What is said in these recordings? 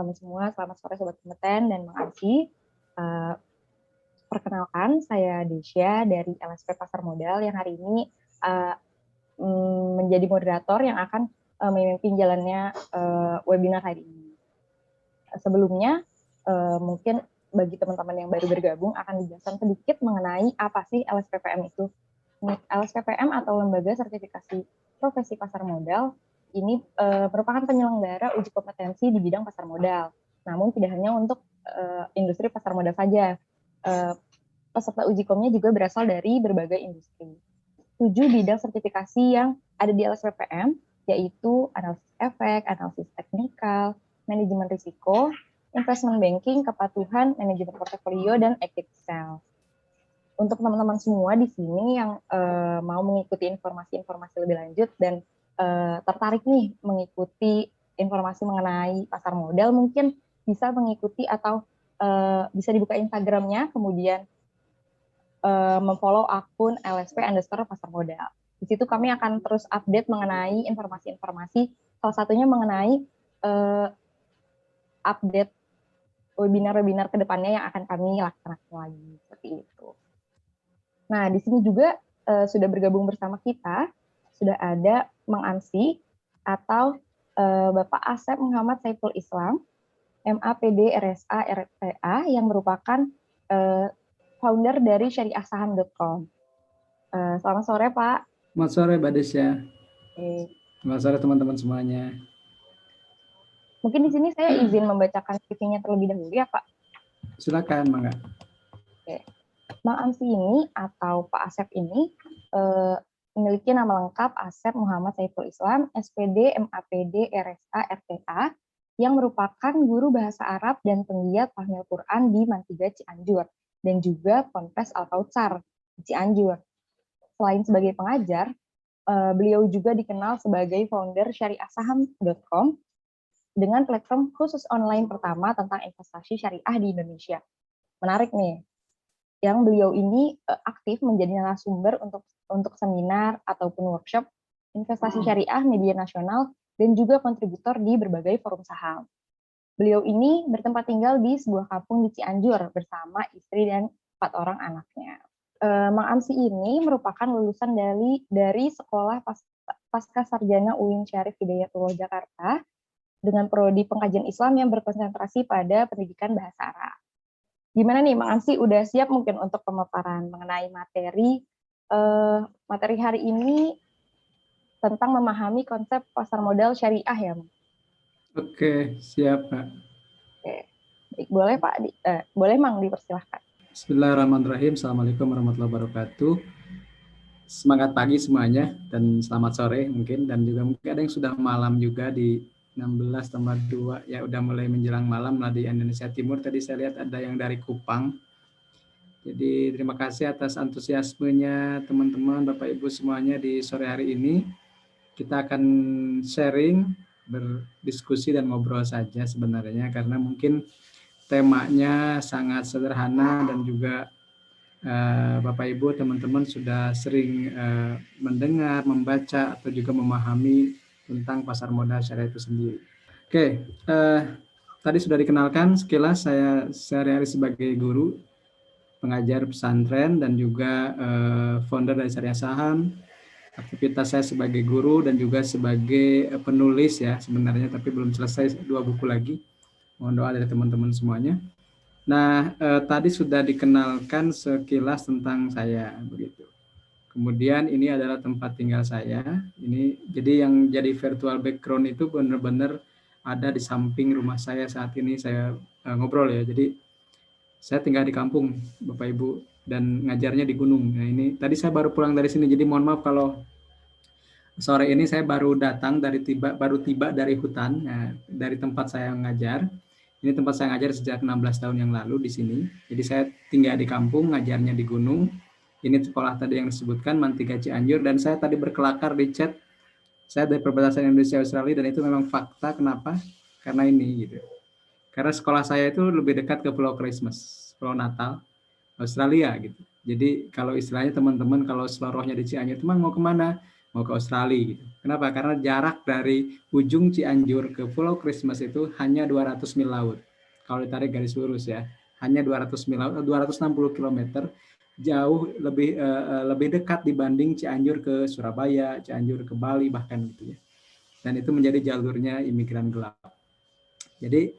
teman-teman semua. Selamat sore Sobat Kompeten dan Mang Ansi. Perkenalkan, saya Desya dari LSP Pasar Modal yang hari ini menjadi moderator yang akan memimpin jalannya webinar hari ini. Sebelumnya, mungkin bagi teman-teman yang baru bergabung akan dijelaskan sedikit mengenai apa sih LSPPM itu. LSPPM atau Lembaga Sertifikasi Profesi Pasar Modal ini merupakan penyelenggara uji kompetensi di bidang pasar modal. Namun tidak hanya untuk industri pasar modal saja. Peserta uji komnya juga berasal dari berbagai industri. 7 bidang sertifikasi yang ada di LSPPM yaitu analisis efek, analisis teknikal, manajemen risiko, investment banking, kepatuhan, manajemen portofolio, dan equity sales. Untuk teman-teman semua di sini yang mau mengikuti informasi-informasi lebih lanjut dan tertarik nih mengikuti informasi mengenai pasar modal, mungkin bisa mengikuti atau bisa dibuka Instagramnya, kemudian memfollow akun LSP_pasar modal. Di situ kami akan terus update mengenai informasi-informasi, salah satunya mengenai update webinar-webinar kedepannya yang akan kami laksanakan lagi, seperti itu. Nah, di sini juga sudah bergabung bersama kita, sudah ada Mang Ansi atau Bapak Asep Muhammad Saiful Islam, MAPD RSA RPA yang merupakan founder dari syariahsaham.com. Selamat sore, Pak. Selamat sore, Mbak Desya. Selamat sore, teman-teman semuanya. Mungkin di sini saya izin membacakan CV-nya terlebih dahulu ya, Pak. Silakan, Mangga. Oke. Mang Ansi ini atau Pak Asep ini memiliki nama lengkap Asep Muhammad Saiful Islam, SPD MAPD RSA RTA, yang merupakan guru bahasa Arab dan penggiat tahfidz Quran di Mantiga Cianjur dan juga Ponpes Al-Kautsar di Cianjur. Selain sebagai pengajar, beliau juga dikenal sebagai founder syariahsaham.com dengan platform khusus online pertama tentang investasi syariah di Indonesia. Menarik nih, yang beliau ini aktif menjadi narasumber untuk seminar ataupun workshop investasi syariah media nasional dan juga kontributor di berbagai forum saham. Beliau ini bertempat tinggal di sebuah kampung di Cianjur bersama istri dan 4 orang anaknya. Mang Ansi ini merupakan lulusan dari Sekolah Pasca Sarjana UIN Syarif Hidayatullah Jakarta dengan prodi pengkajian Islam yang berkonsentrasi pada pendidikan bahasa Arab. Gimana nih, Mang Ansi, udah siap mungkin untuk pemaparan mengenai materi hari ini tentang memahami konsep pasar modal syariah ya, Mang? Oke, siap, Pak. Oke. Baik, boleh Pak, boleh Mang dipersilahkan. Bismillahirrahmanirrahim. Assalamualaikum warahmatullahi wabarakatuh. Semangat pagi semuanya dan selamat sore mungkin, dan juga mungkin ada yang sudah malam juga di 16/2 ya, udah mulai menjelang malam lah di Indonesia Timur. Tadi saya lihat ada yang dari Kupang. Jadi terima kasih atas antusiasmenya teman-teman, Bapak Ibu semuanya di sore hari ini. Kita akan sharing, berdiskusi dan ngobrol saja sebenarnya, karena mungkin temanya sangat sederhana dan juga Bapak Ibu teman-teman sudah sering mendengar, membaca atau juga memahami tentang pasar modal syariah itu sendiri. Oke, tadi sudah dikenalkan sekilas, saya sehari-hari sebagai guru, pengajar pesantren dan juga founder dari Syariah Saham. Aktivitas saya sebagai guru dan juga sebagai penulis ya sebenarnya, tapi belum selesai 2 buku lagi. Mohon doa dari teman-teman semuanya. Nah, tadi sudah dikenalkan sekilas tentang saya begitu. Kemudian ini adalah tempat tinggal saya. Ini jadi yang jadi virtual background itu benar-benar ada di samping rumah saya saat ini saya ngobrol ya. Jadi saya tinggal di kampung, Bapak Ibu, dan ngajarnya di gunung. Nah, ini tadi saya baru pulang dari sini, jadi mohon maaf kalau sore ini saya baru tiba dari hutan, ya, dari tempat saya ngajar. Ini tempat saya ngajar sejak 16 tahun yang lalu di sini. Jadi saya tinggal di kampung, ngajarnya di gunung. Ini sekolah tadi yang disebutkan, Mantiga Cianjur, dan saya tadi berkelakar di chat, saya dari perbatasan Indonesia Australia, dan itu memang fakta. Kenapa? Karena ini gitu. Karena sekolah saya itu lebih dekat ke Pulau Christmas, Pulau Natal, Australia gitu. Jadi kalau istilahnya teman-teman kalau selorohnya di Cianjur, teman mau kemana? mau ke Australia gitu. Kenapa? Karena jarak dari ujung Cianjur ke Pulau Christmas itu hanya 200 mil laut. Kalau ditarik garis lurus ya, hanya 200 mil laut, 260 km, jauh lebih dekat dibanding Cianjur ke Surabaya, Cianjur ke Bali bahkan gitu ya. Dan itu menjadi jalurnya imigran gelap. Jadi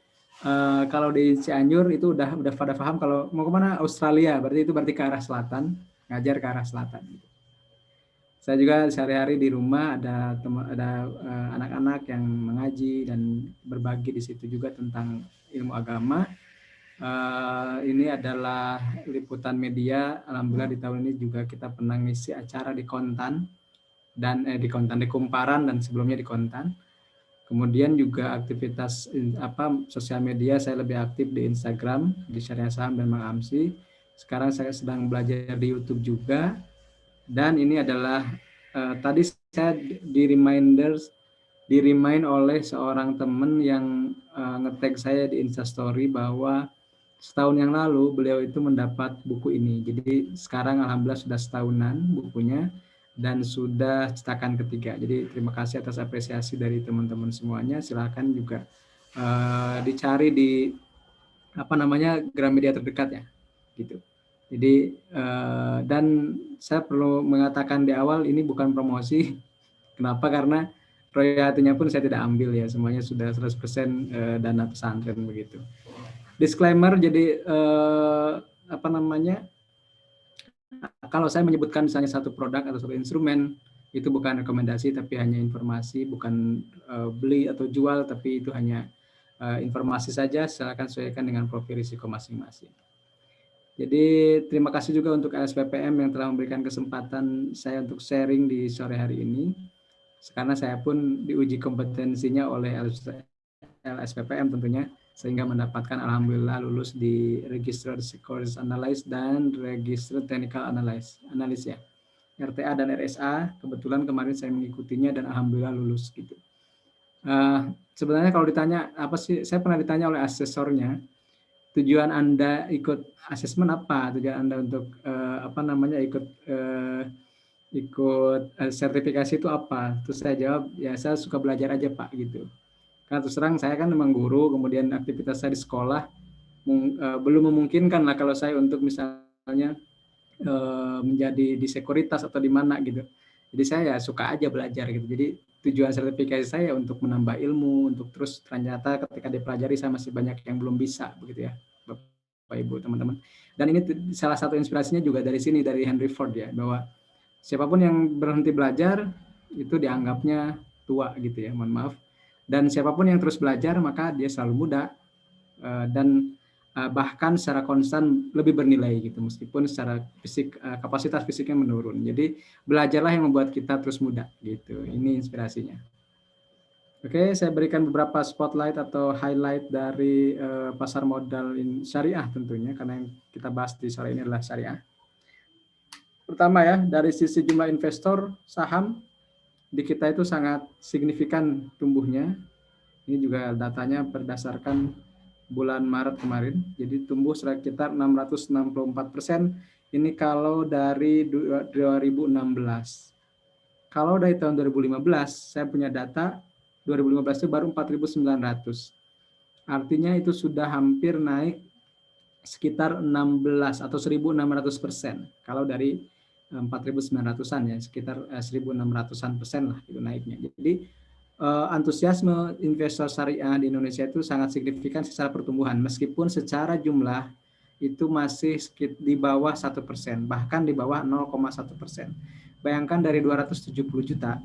kalau di Cianjur itu udah pada paham kalau mau kemana Australia, berarti ke arah selatan, ngajar ke arah selatan. Gitu. Saya juga sehari-hari di rumah ada anak-anak yang mengaji dan berbagi di situ juga tentang ilmu agama. Ini adalah liputan media. Alhamdulillah di tahun ini juga kita pernah ngisi acara di Kontan dan di Kumparan dan sebelumnya di Kontan. Kemudian juga aktivitas sosial media saya lebih aktif di Instagram di Syariah Saham dan Mang Amsi. Sekarang saya sedang belajar di YouTube juga. Dan ini adalah tadi saya di-remind oleh seorang teman yang nge-tag saya di Instastory bahwa setahun yang lalu beliau itu mendapat buku ini. Jadi sekarang alhamdulillah sudah setahunan bukunya dan sudah cetakan ketiga. Jadi terima kasih atas apresiasi dari teman-teman semuanya. Silakan juga dicari di Gramedia terdekat ya, gitu. Jadi dan saya perlu mengatakan di awal ini bukan promosi. Kenapa? Karena royaltinya pun saya tidak ambil ya, semuanya sudah 100% dana pesantren begitu. Disclaimer, jadi kalau saya menyebutkan misalnya satu produk atau satu instrumen, itu bukan rekomendasi tapi hanya informasi, bukan beli atau jual, tapi itu hanya informasi saja. Silakan sesuaikan dengan profil risiko masing-masing. Jadi terima kasih juga untuk LSPPM yang telah memberikan kesempatan saya untuk sharing di sore hari ini. Karena saya pun diuji kompetensinya oleh LSPPM tentunya, sehingga mendapatkan alhamdulillah lulus di Registered Securities Analyst dan Registered Technical Analyst ya. RTA dan RSA, kebetulan kemarin saya mengikutinya dan alhamdulillah lulus gitu. Sebenarnya kalau ditanya apa sih, saya pernah ditanya oleh asesornya, tujuan Anda ikut asesmen apa? Tujuan Anda untuk ikut sertifikasi itu apa? Terus saya jawab, ya saya suka belajar aja Pak gitu. Karena terus terang saya kan memang guru, kemudian aktivitas saya di sekolah belum memungkinkan lah kalau saya untuk misalnya menjadi di sekuritas atau di mana gitu. Jadi saya ya suka aja belajar gitu. Jadi tujuan sertifikasi saya untuk menambah ilmu, untuk terus ternyata ketika dipelajari saya masih banyak yang belum bisa begitu ya, Bapak Ibu teman-teman. Dan ini salah satu inspirasinya juga dari sini, dari Henry Ford ya, bahwa siapapun yang berhenti belajar itu dianggapnya tua gitu ya, mohon maaf. Dan siapapun yang terus belajar maka dia selalu muda dan bahkan secara konstan lebih bernilai gitu, meskipun secara fisik kapasitas fisiknya menurun. Jadi belajarlah yang membuat kita terus muda gitu. Ini inspirasinya. Oke, saya berikan beberapa spotlight atau highlight dari pasar modal syariah tentunya, karena yang kita bahas di sore ini adalah syariah. Pertama ya, dari sisi jumlah investor saham di kita itu sangat signifikan tumbuhnya. Ini juga datanya berdasarkan bulan Maret kemarin, jadi tumbuh sekitar 664%. Ini kalau dari 2016. Kalau dari tahun 2015, saya punya data 2015 itu baru 4.900. Artinya itu sudah hampir naik sekitar 16 atau 1.600%. Kalau dari 4.900-an ya, sekitar 1.600-an persen lah itu naiknya. Jadi antusiasme investor syariah di Indonesia itu sangat signifikan secara pertumbuhan, meskipun secara jumlah itu masih di bawah 1%, bahkan di bawah 0,1%. Bayangkan dari 270 juta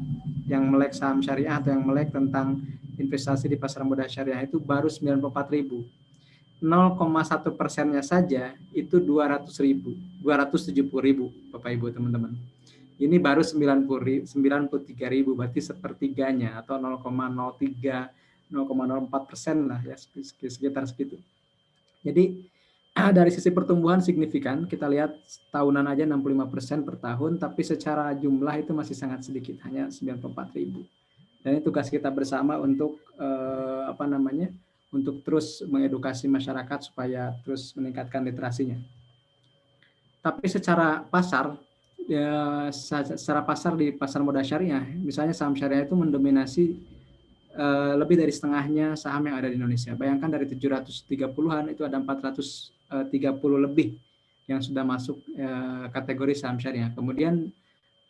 yang melek saham syariah atau yang melek tentang investasi di pasar modal syariah itu baru 94 ribu. 0,1%-nya saja itu 270 ribu, Bapak Ibu teman-teman. Ini baru 93 ribu, berarti sepertiganya atau 0,04% lah ya, sekitar segitu. Jadi dari sisi pertumbuhan signifikan, kita lihat tahunan aja 65% per tahun, tapi secara jumlah itu masih sangat sedikit, hanya 94 ribu. Dan ini tugas kita bersama untuk untuk terus mengedukasi masyarakat supaya terus meningkatkan literasinya. Tapi secara pasar, ya, secara pasar di pasar modal syariah, misalnya saham syariah itu mendominasi lebih dari setengahnya saham yang ada di Indonesia. Bayangkan dari 730-an itu ada 430 lebih yang sudah masuk kategori saham syariah. Kemudian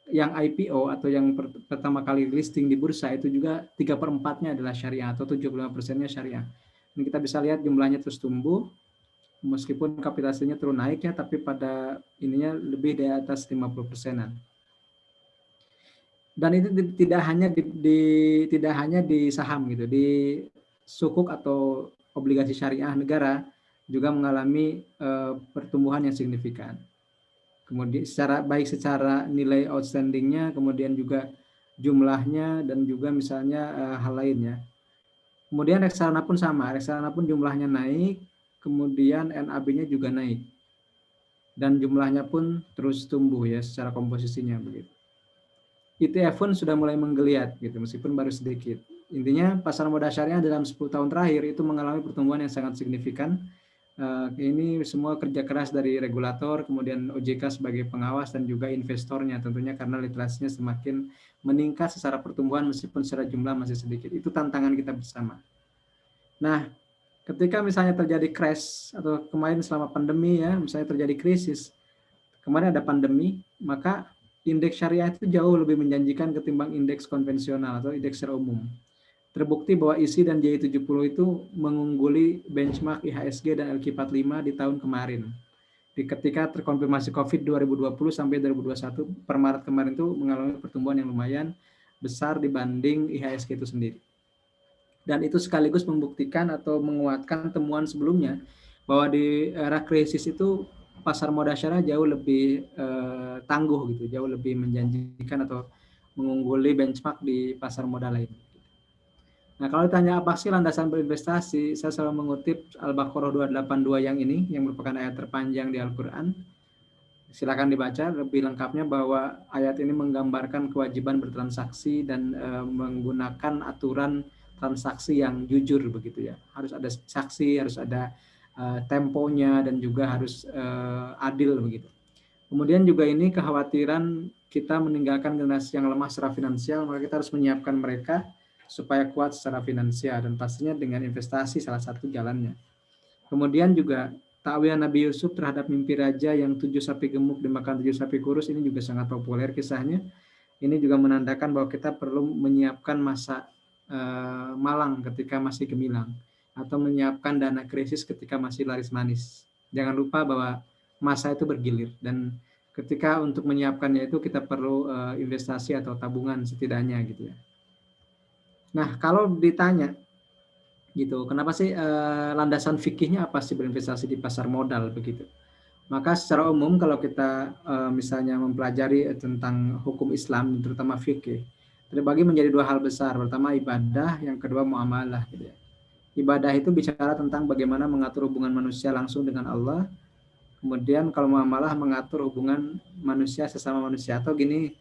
yang IPO atau yang pertama kali listing di bursa itu juga 3/4-nya adalah syariah atau 75%-nya syariah. Ini kita bisa lihat jumlahnya terus tumbuh, meskipun kapitalisasinya turun naik ya, tapi pada ininya lebih di atas 50%-an. Dan itu tidak hanya di saham gitu, di sukuk atau obligasi syariah negara juga mengalami pertumbuhan yang signifikan. Kemudian secara nilai outstandingnya, kemudian juga jumlahnya, dan juga misalnya hal lainnya. Kemudian reksadana pun sama, reksadana pun jumlahnya naik, kemudian NAB-nya juga naik, dan jumlahnya pun terus tumbuh ya secara komposisinya begitu. ETF pun sudah mulai menggeliat gitu, meskipun baru sedikit. Intinya pasar modal syariah dalam 10 tahun terakhir itu mengalami pertumbuhan yang sangat signifikan. Ini semua kerja keras dari regulator, kemudian OJK sebagai pengawas, dan juga investornya tentunya, karena literasinya semakin meningkat secara pertumbuhan meskipun secara jumlah masih sedikit. Itu tantangan kita bersama. Nah, ketika misalnya terjadi crash atau kemarin selama pandemi ya, misalnya terjadi krisis, kemarin ada pandemi, maka indeks syariah itu jauh lebih menjanjikan ketimbang indeks konvensional atau indeks secara umum. Terbukti bahwa ISI dan JI70 itu mengungguli benchmark IHSG dan LQ45 di tahun kemarin. Ketika terkonfirmasi COVID 2020 sampai 2021, per Maret kemarin itu mengalami pertumbuhan yang lumayan besar dibanding IHSG itu sendiri. Dan itu sekaligus membuktikan atau menguatkan temuan sebelumnya bahwa di era krisis itu pasar modal syariah jauh lebih tangguh gitu, jauh lebih menjanjikan atau mengungguli benchmark di pasar modal lain. Nah, kalau ditanya apa sih landasan berinvestasi, saya selalu mengutip Al-Baqarah 282 yang ini, yang merupakan ayat terpanjang di Al-Quran. Silakan dibaca lebih lengkapnya, bahwa ayat ini menggambarkan kewajiban bertransaksi dan menggunakan aturan transaksi yang jujur begitu ya. Harus ada saksi, harus ada temponya, dan juga harus adil begitu. Kemudian juga ini kekhawatiran kita meninggalkan generasi yang lemah secara finansial, maka kita harus menyiapkan mereka supaya kuat secara finansial, dan pastinya dengan investasi salah satu jalannya. Kemudian juga takwil Nabi Yusuf terhadap mimpi raja yang 7 sapi gemuk dimakan 7 sapi kurus, ini juga sangat populer kisahnya. Ini juga menandakan bahwa kita perlu menyiapkan masa malang ketika masih gemilang, atau menyiapkan dana krisis ketika masih laris manis. Jangan lupa bahwa masa itu bergilir, dan ketika untuk menyiapkannya itu kita perlu investasi atau tabungan setidaknya gitu ya. Nah, kalau ditanya gitu, kenapa sih landasan fikihnya apa sih berinvestasi di pasar modal begitu? Maka secara umum kalau kita misalnya mempelajari tentang hukum Islam, terutama fikih, terbagi menjadi 2 hal besar. Pertama ibadah, yang kedua muamalah gitu ya. Ibadah itu bicara tentang bagaimana mengatur hubungan manusia langsung dengan Allah. Kemudian kalau muamalah mengatur hubungan manusia sesama manusia, atau gini,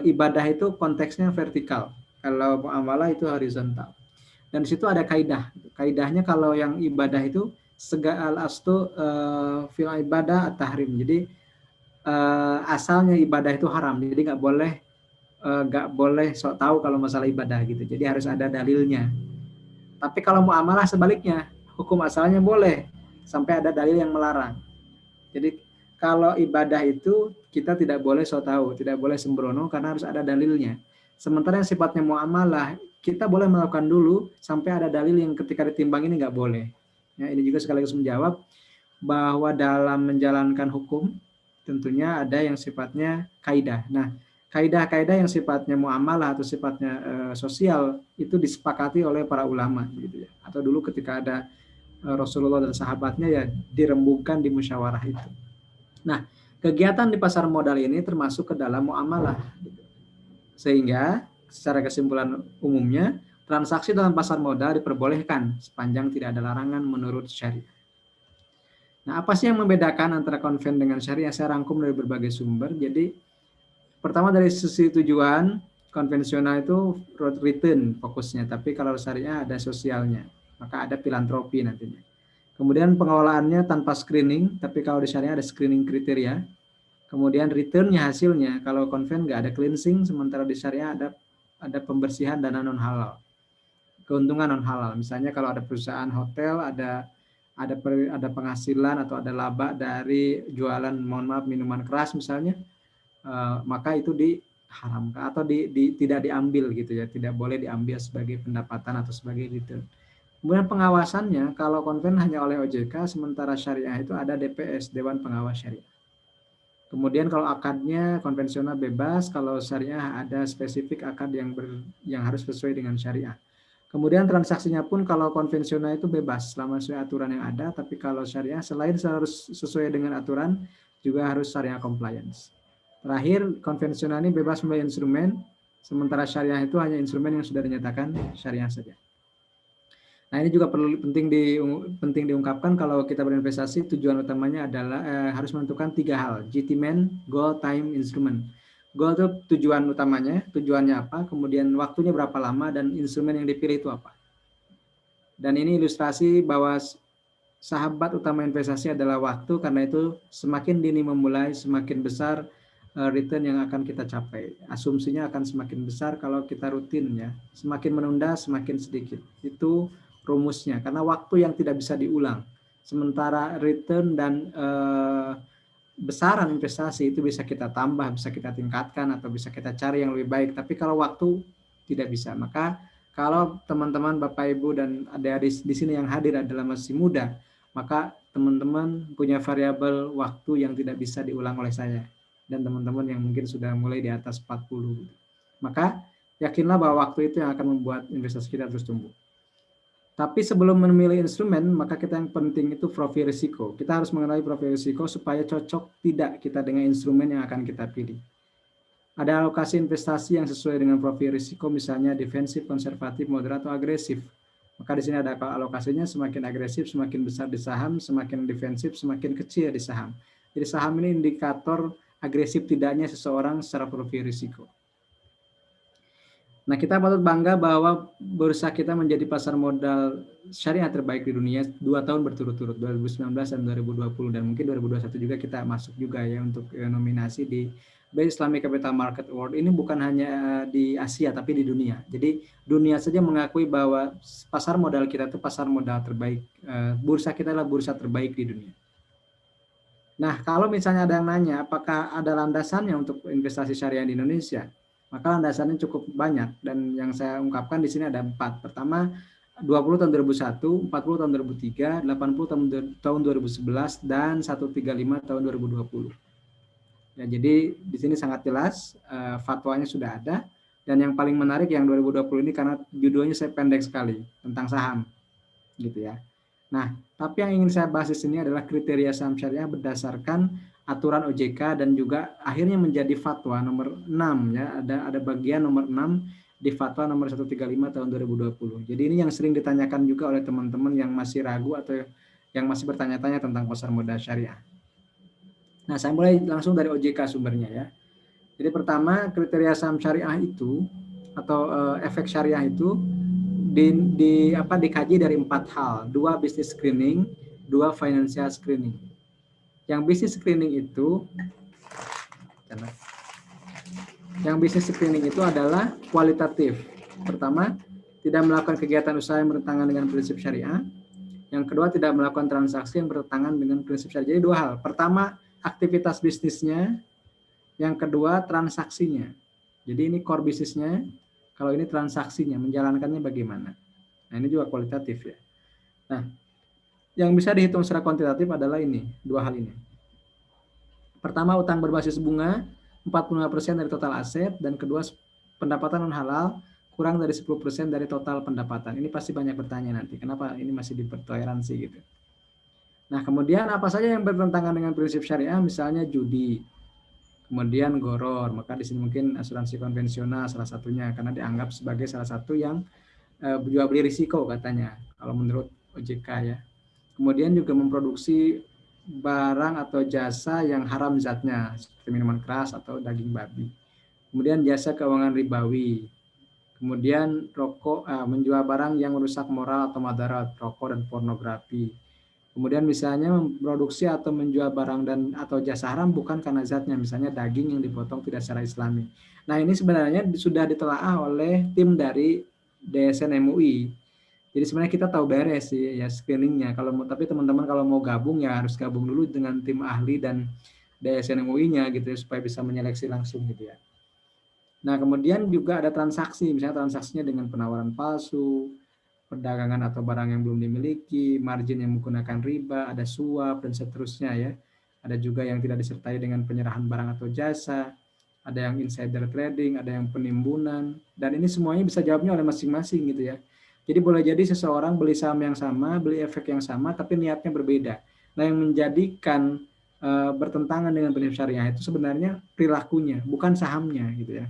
ibadah itu konteksnya vertikal, kalau muamalah itu horizontal. Dan di situ ada kaidah. Kaidahnya kalau yang ibadah itu segal astu fil ibadah at-tahrim. Jadi asalnya ibadah itu haram. Jadi nggak boleh sok tahu kalau masalah ibadah gitu. Jadi harus ada dalilnya. Tapi kalau muamalah sebaliknya, hukum asalnya boleh sampai ada dalil yang melarang. Jadi kalau ibadah itu kita tidak boleh sok tahu, tidak boleh sembrono, karena harus ada dalilnya. Sementara yang sifatnya muamalah, kita boleh melakukan dulu sampai ada dalil yang ketika ditimbang ini nggak boleh. Ya, ini juga sekaligus menjawab bahwa dalam menjalankan hukum tentunya ada yang sifatnya kaidah. Nah, kaidah-kaidah yang sifatnya muamalah atau sifatnya sosial itu disepakati oleh para ulama gitu ya. Atau dulu ketika ada Rasulullah dan sahabatnya ya dirembukkan di musyawarah itu. Nah, kegiatan di pasar modal ini termasuk ke dalam muamalah. Sehingga secara kesimpulan umumnya, transaksi dalam pasar modal diperbolehkan sepanjang tidak ada larangan menurut syariah. Nah, apa sih yang membedakan antara konven dengan syariah? Saya rangkum dari berbagai sumber. Jadi, pertama dari sisi tujuan, konvensional itu return fokusnya, tapi kalau syariah ada sosialnya, maka ada filantropi nantinya. Kemudian pengelolaannya tanpa screening, tapi kalau di syariah ada screening kriteria. Kemudian return-nya hasilnya, kalau konven nggak ada cleansing, sementara di syariah ada pembersihan dana non halal, keuntungan non halal. Misalnya kalau ada perusahaan hotel, ada penghasilan atau ada laba dari jualan, mohon maaf, minuman keras misalnya, maka itu diharamkan atau tidak diambil gitu ya, tidak boleh diambil sebagai pendapatan atau sebagai return. Kemudian pengawasannya, kalau konven hanya oleh OJK, sementara syariah itu ada DPS, Dewan Pengawas Syariah. Kemudian kalau akadnya konvensional bebas, kalau syariah ada spesifik akad yang harus sesuai dengan syariah. Kemudian transaksinya pun kalau konvensional itu bebas selama sesuai aturan yang ada, tapi kalau syariah selain harus sesuai dengan aturan, juga harus syariah compliance. Terakhir, konvensional ini bebas memilih instrumen, sementara syariah itu hanya instrumen yang sudah dinyatakan syariah saja. Nah, ini juga penting diungkapkan kalau kita berinvestasi, tujuan utamanya adalah harus menentukan 3 hal, GTman, goal, time, instrument. Goal itu tujuan utamanya, tujuannya apa, kemudian waktunya berapa lama, dan instrumen yang dipilih itu apa. Dan ini ilustrasi bahwa sahabat utama investasi adalah waktu, karena itu semakin dini memulai, semakin besar return yang akan kita capai. Asumsinya akan semakin besar kalau kita rutin ya. Semakin menunda, semakin sedikit. Itu rumusnya, karena waktu yang tidak bisa diulang. Sementara return dan besaran investasi itu bisa kita tambah, bisa kita tingkatkan, atau bisa kita cari yang lebih baik. Tapi kalau waktu tidak bisa. Maka kalau teman-teman, Bapak, Ibu, dan adik-adik di sini yang hadir adalah masih muda, maka teman-teman punya variabel waktu yang tidak bisa diulang oleh saya. Dan teman-teman yang mungkin sudah mulai di atas 40. Maka yakinlah bahwa waktu itu yang akan membuat investasi kita terus tumbuh. Tapi sebelum memilih instrumen, maka kita yang penting itu profil risiko. Kita harus mengenali profil risiko supaya cocok tidak kita dengan instrumen yang akan kita pilih. Ada alokasi investasi yang sesuai dengan profil risiko, misalnya defensif, konservatif, moderat, atau agresif. Maka di sini ada alokasinya, semakin agresif, semakin besar di saham, semakin defensif, semakin kecil di saham. Jadi saham ini indikator agresif tidaknya seseorang secara profil risiko. Nah, kita patut bangga bahwa bursa kita menjadi pasar modal syariah terbaik di dunia 2 tahun berturut-turut, 2019 dan 2020, dan mungkin 2021 juga kita masuk juga ya untuk nominasi di Best Islamic Capital Market Award. Ini bukan hanya di Asia tapi di dunia. Jadi dunia saja mengakui bahwa pasar modal kita itu pasar modal terbaik. Bursa kita adalah bursa terbaik di dunia. Nah, kalau misalnya ada yang nanya apakah ada landasannya untuk investasi syariah di Indonesia, maka landasannya cukup banyak, dan yang saya ungkapkan di sini ada 4. Pertama, 20 tahun 2001, 40 tahun 2003, 80 tahun 2011, dan 135 tahun 2020. Ya, jadi di sini sangat jelas fatwanya sudah ada, dan yang paling menarik yang 2020 ini karena judulnya saya pendek sekali tentang saham, gitu ya. Nah, tapi yang ingin saya bahas di sini adalah kriteria saham syariah berdasarkan aturan OJK, dan juga akhirnya menjadi fatwa nomor 6 ya. Ada bagian nomor 6 di fatwa nomor 135 tahun 2020. Jadi ini yang sering ditanyakan juga oleh teman-teman yang masih ragu atau yang masih bertanya-tanya tentang pasar modal syariah. Nah, saya mulai langsung dari OJK sumbernya ya. Jadi pertama, kriteria saham syariah itu atau efek syariah itu dikaji dari 4 hal, 2 business screening, 2 financial screening. Yang business screening itu adalah kualitatif. Pertama, tidak melakukan kegiatan usaha yang bertentangan dengan prinsip syariah. Yang kedua, tidak melakukan transaksi yang bertentangan dengan prinsip syariah. Jadi 2 hal. Pertama, aktivitas bisnisnya. Yang kedua, transaksinya. Jadi ini core bisnisnya. Kalau ini transaksinya, menjalankannya bagaimana. Nah, ini juga kualitatif ya. Nah, yang bisa dihitung secara kuantitatif adalah ini, 2 hal ini. Pertama, utang berbasis bunga 45% dari total aset, dan kedua, pendapatan non halal kurang dari 10% dari total pendapatan. Ini pasti banyak bertanya nanti, kenapa ini masih dipertoleransi gitu. Nah, kemudian apa saja yang bertentangan dengan prinsip syariah, misalnya judi, kemudian goror, maka di sini mungkin asuransi konvensional salah satunya, karena dianggap sebagai salah satu yang jual beli risiko katanya, kalau menurut OJK ya. Kemudian juga memproduksi barang atau jasa yang haram zatnya, seperti minuman keras atau daging babi. Kemudian jasa keuangan ribawi. Kemudian rokok, menjual barang yang merusak moral atau madarat, rokok dan pornografi. Kemudian misalnya memproduksi atau menjual barang dan atau jasa haram bukan karena zatnya, misalnya daging yang dipotong tidak secara Islami. Nah, ini sebenarnya sudah ditelaah oleh tim dari DSN MUI. Jadi sebenarnya kita tahu beres sih ya screeningnya. Tapi teman-teman kalau mau gabung ya harus gabung dulu dengan tim ahli dan DSN MUI-nya gitu ya, supaya bisa menyeleksi langsung gitu ya. Nah, kemudian juga ada transaksi, misalnya transaksinya dengan penawaran palsu, perdagangan atau barang yang belum dimiliki, margin yang menggunakan riba, ada suap, dan seterusnya ya. Ada juga yang tidak disertai dengan penyerahan barang atau jasa, ada yang insider trading, ada yang penimbunan, dan ini semuanya bisa jawabnya oleh masing-masing gitu ya. Jadi boleh jadi seseorang beli saham yang sama, beli efek yang sama, tapi niatnya berbeda. Nah, yang menjadikan bertentangan dengan prinsip syariah itu sebenarnya perilakunya, bukan sahamnya gitu ya.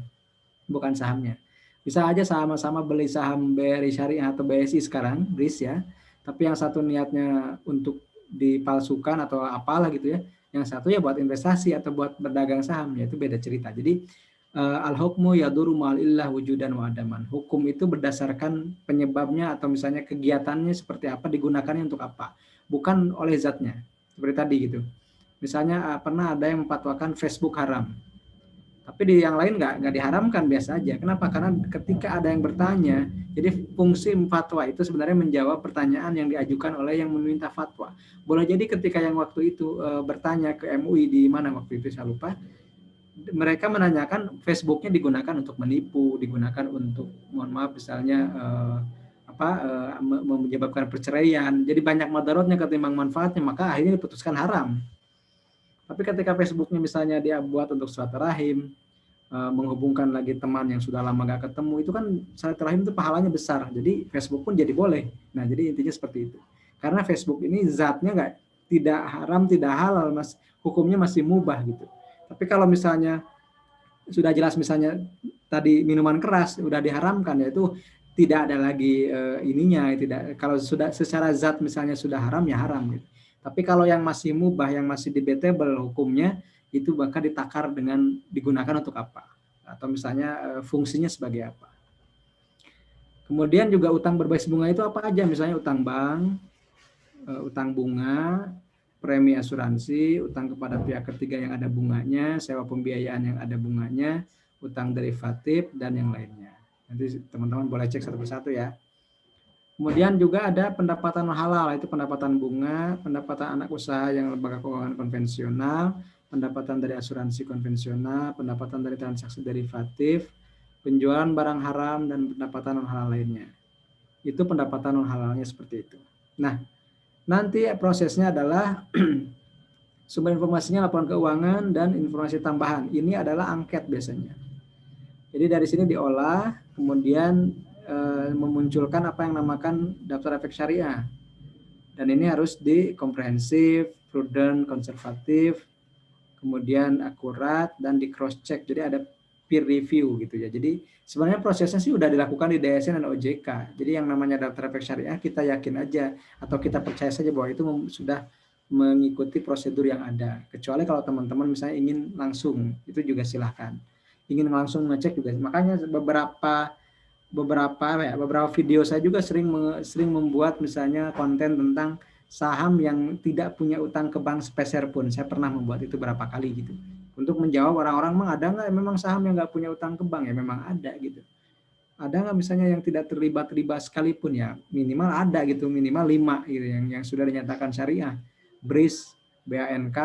Bukan sahamnya. Bisa aja sama-sama beli saham BRI Syariah atau BSI sekarang, BRIS ya, tapi yang satu niatnya untuk dipalsukan atau apalah gitu ya, yang satu ya buat investasi atau buat berdagang saham, ya itu beda cerita. Jadi al-hukmu yaduru ma'illah wujudan wa adaman. Hukum itu berdasarkan penyebabnya atau misalnya kegiatannya seperti apa, digunakannya untuk apa, bukan oleh zatnya. Seperti tadi gitu. Misalnya pernah ada yang memfatwakan Facebook haram. Tapi di yang lain nggak diharamkan, biasa aja. Kenapa? Karena ketika ada yang bertanya, jadi fungsi fatwa itu sebenarnya menjawab pertanyaan yang diajukan oleh yang meminta fatwa. Boleh jadi ketika yang waktu itu bertanya ke MUI di mana waktu itu saya lupa, mereka menanyakan Facebooknya digunakan untuk menipu, digunakan untuk, mohon maaf misalnya menyebabkan perceraian. Jadi banyak madaratnya ketimbang manfaatnya, maka akhirnya diputuskan haram. Tapi ketika Facebooknya misalnya dia buat untuk silaturahim, menghubungkan lagi teman yang sudah lama gak ketemu, itu kan silaturahim itu pahalanya besar. Jadi Facebook pun jadi boleh. Nah, jadi intinya seperti itu. Karena Facebook ini zatnya tidak haram, tidak halal, mas, hukumnya masih mubah gitu. Tapi kalau misalnya sudah jelas misalnya tadi minuman keras udah diharamkan, yaitu tidak ada lagi ininya, tidak, kalau sudah secara zat misalnya sudah haram ya haram gitu. Tapi kalau yang masih mubah, yang masih debatable hukumnya, itu bakal ditakar dengan digunakan untuk apa, atau misalnya fungsinya sebagai apa. Kemudian juga utang berbasis bunga itu apa aja, misalnya utang bank, utang bunga, premi asuransi, utang kepada pihak ketiga yang ada bunganya, sewa pembiayaan yang ada bunganya, utang derivatif, dan yang lainnya. Nanti teman-teman boleh cek satu persatu ya. Kemudian juga ada pendapatan halal, itu pendapatan bunga, pendapatan anak usaha yang lembaga keuangan konvensional, pendapatan dari asuransi konvensional, pendapatan dari transaksi derivatif, penjualan barang haram, dan pendapatan non halal lainnya. Itu pendapatan non halalnya seperti itu. Nah, nanti prosesnya adalah sumber informasinya laporan keuangan dan informasi tambahan. Ini adalah angket biasanya. Jadi dari sini diolah, kemudian memunculkan apa yang namakan daftar efek syariah. Dan ini harus komprehensif, prudent, konservatif, kemudian akurat, dan di cross check. Jadi ada peer review gitu ya. Jadi sebenarnya prosesnya sih udah dilakukan di DSN dan OJK. Jadi yang namanya daftar efek syariah kita yakin aja atau kita percaya saja bahwa itu sudah mengikuti prosedur yang ada. Kecuali kalau teman-teman misalnya ingin langsung, itu juga silahkan. Ingin langsung ngecek juga. Makanya beberapa video saya juga sering membuat misalnya konten tentang saham yang tidak punya utang ke bank sepeser pun. Saya pernah membuat itu berapa kali gitu. Untuk menjawab orang-orang, memang ada nggak memang saham yang nggak punya utang ke bank? Ya memang ada gitu. Ada nggak misalnya yang tidak terlibat riba sekalipun? Ya minimal ada gitu, minimal 5 gitu yang sudah dinyatakan syariah. BRIS, BANK,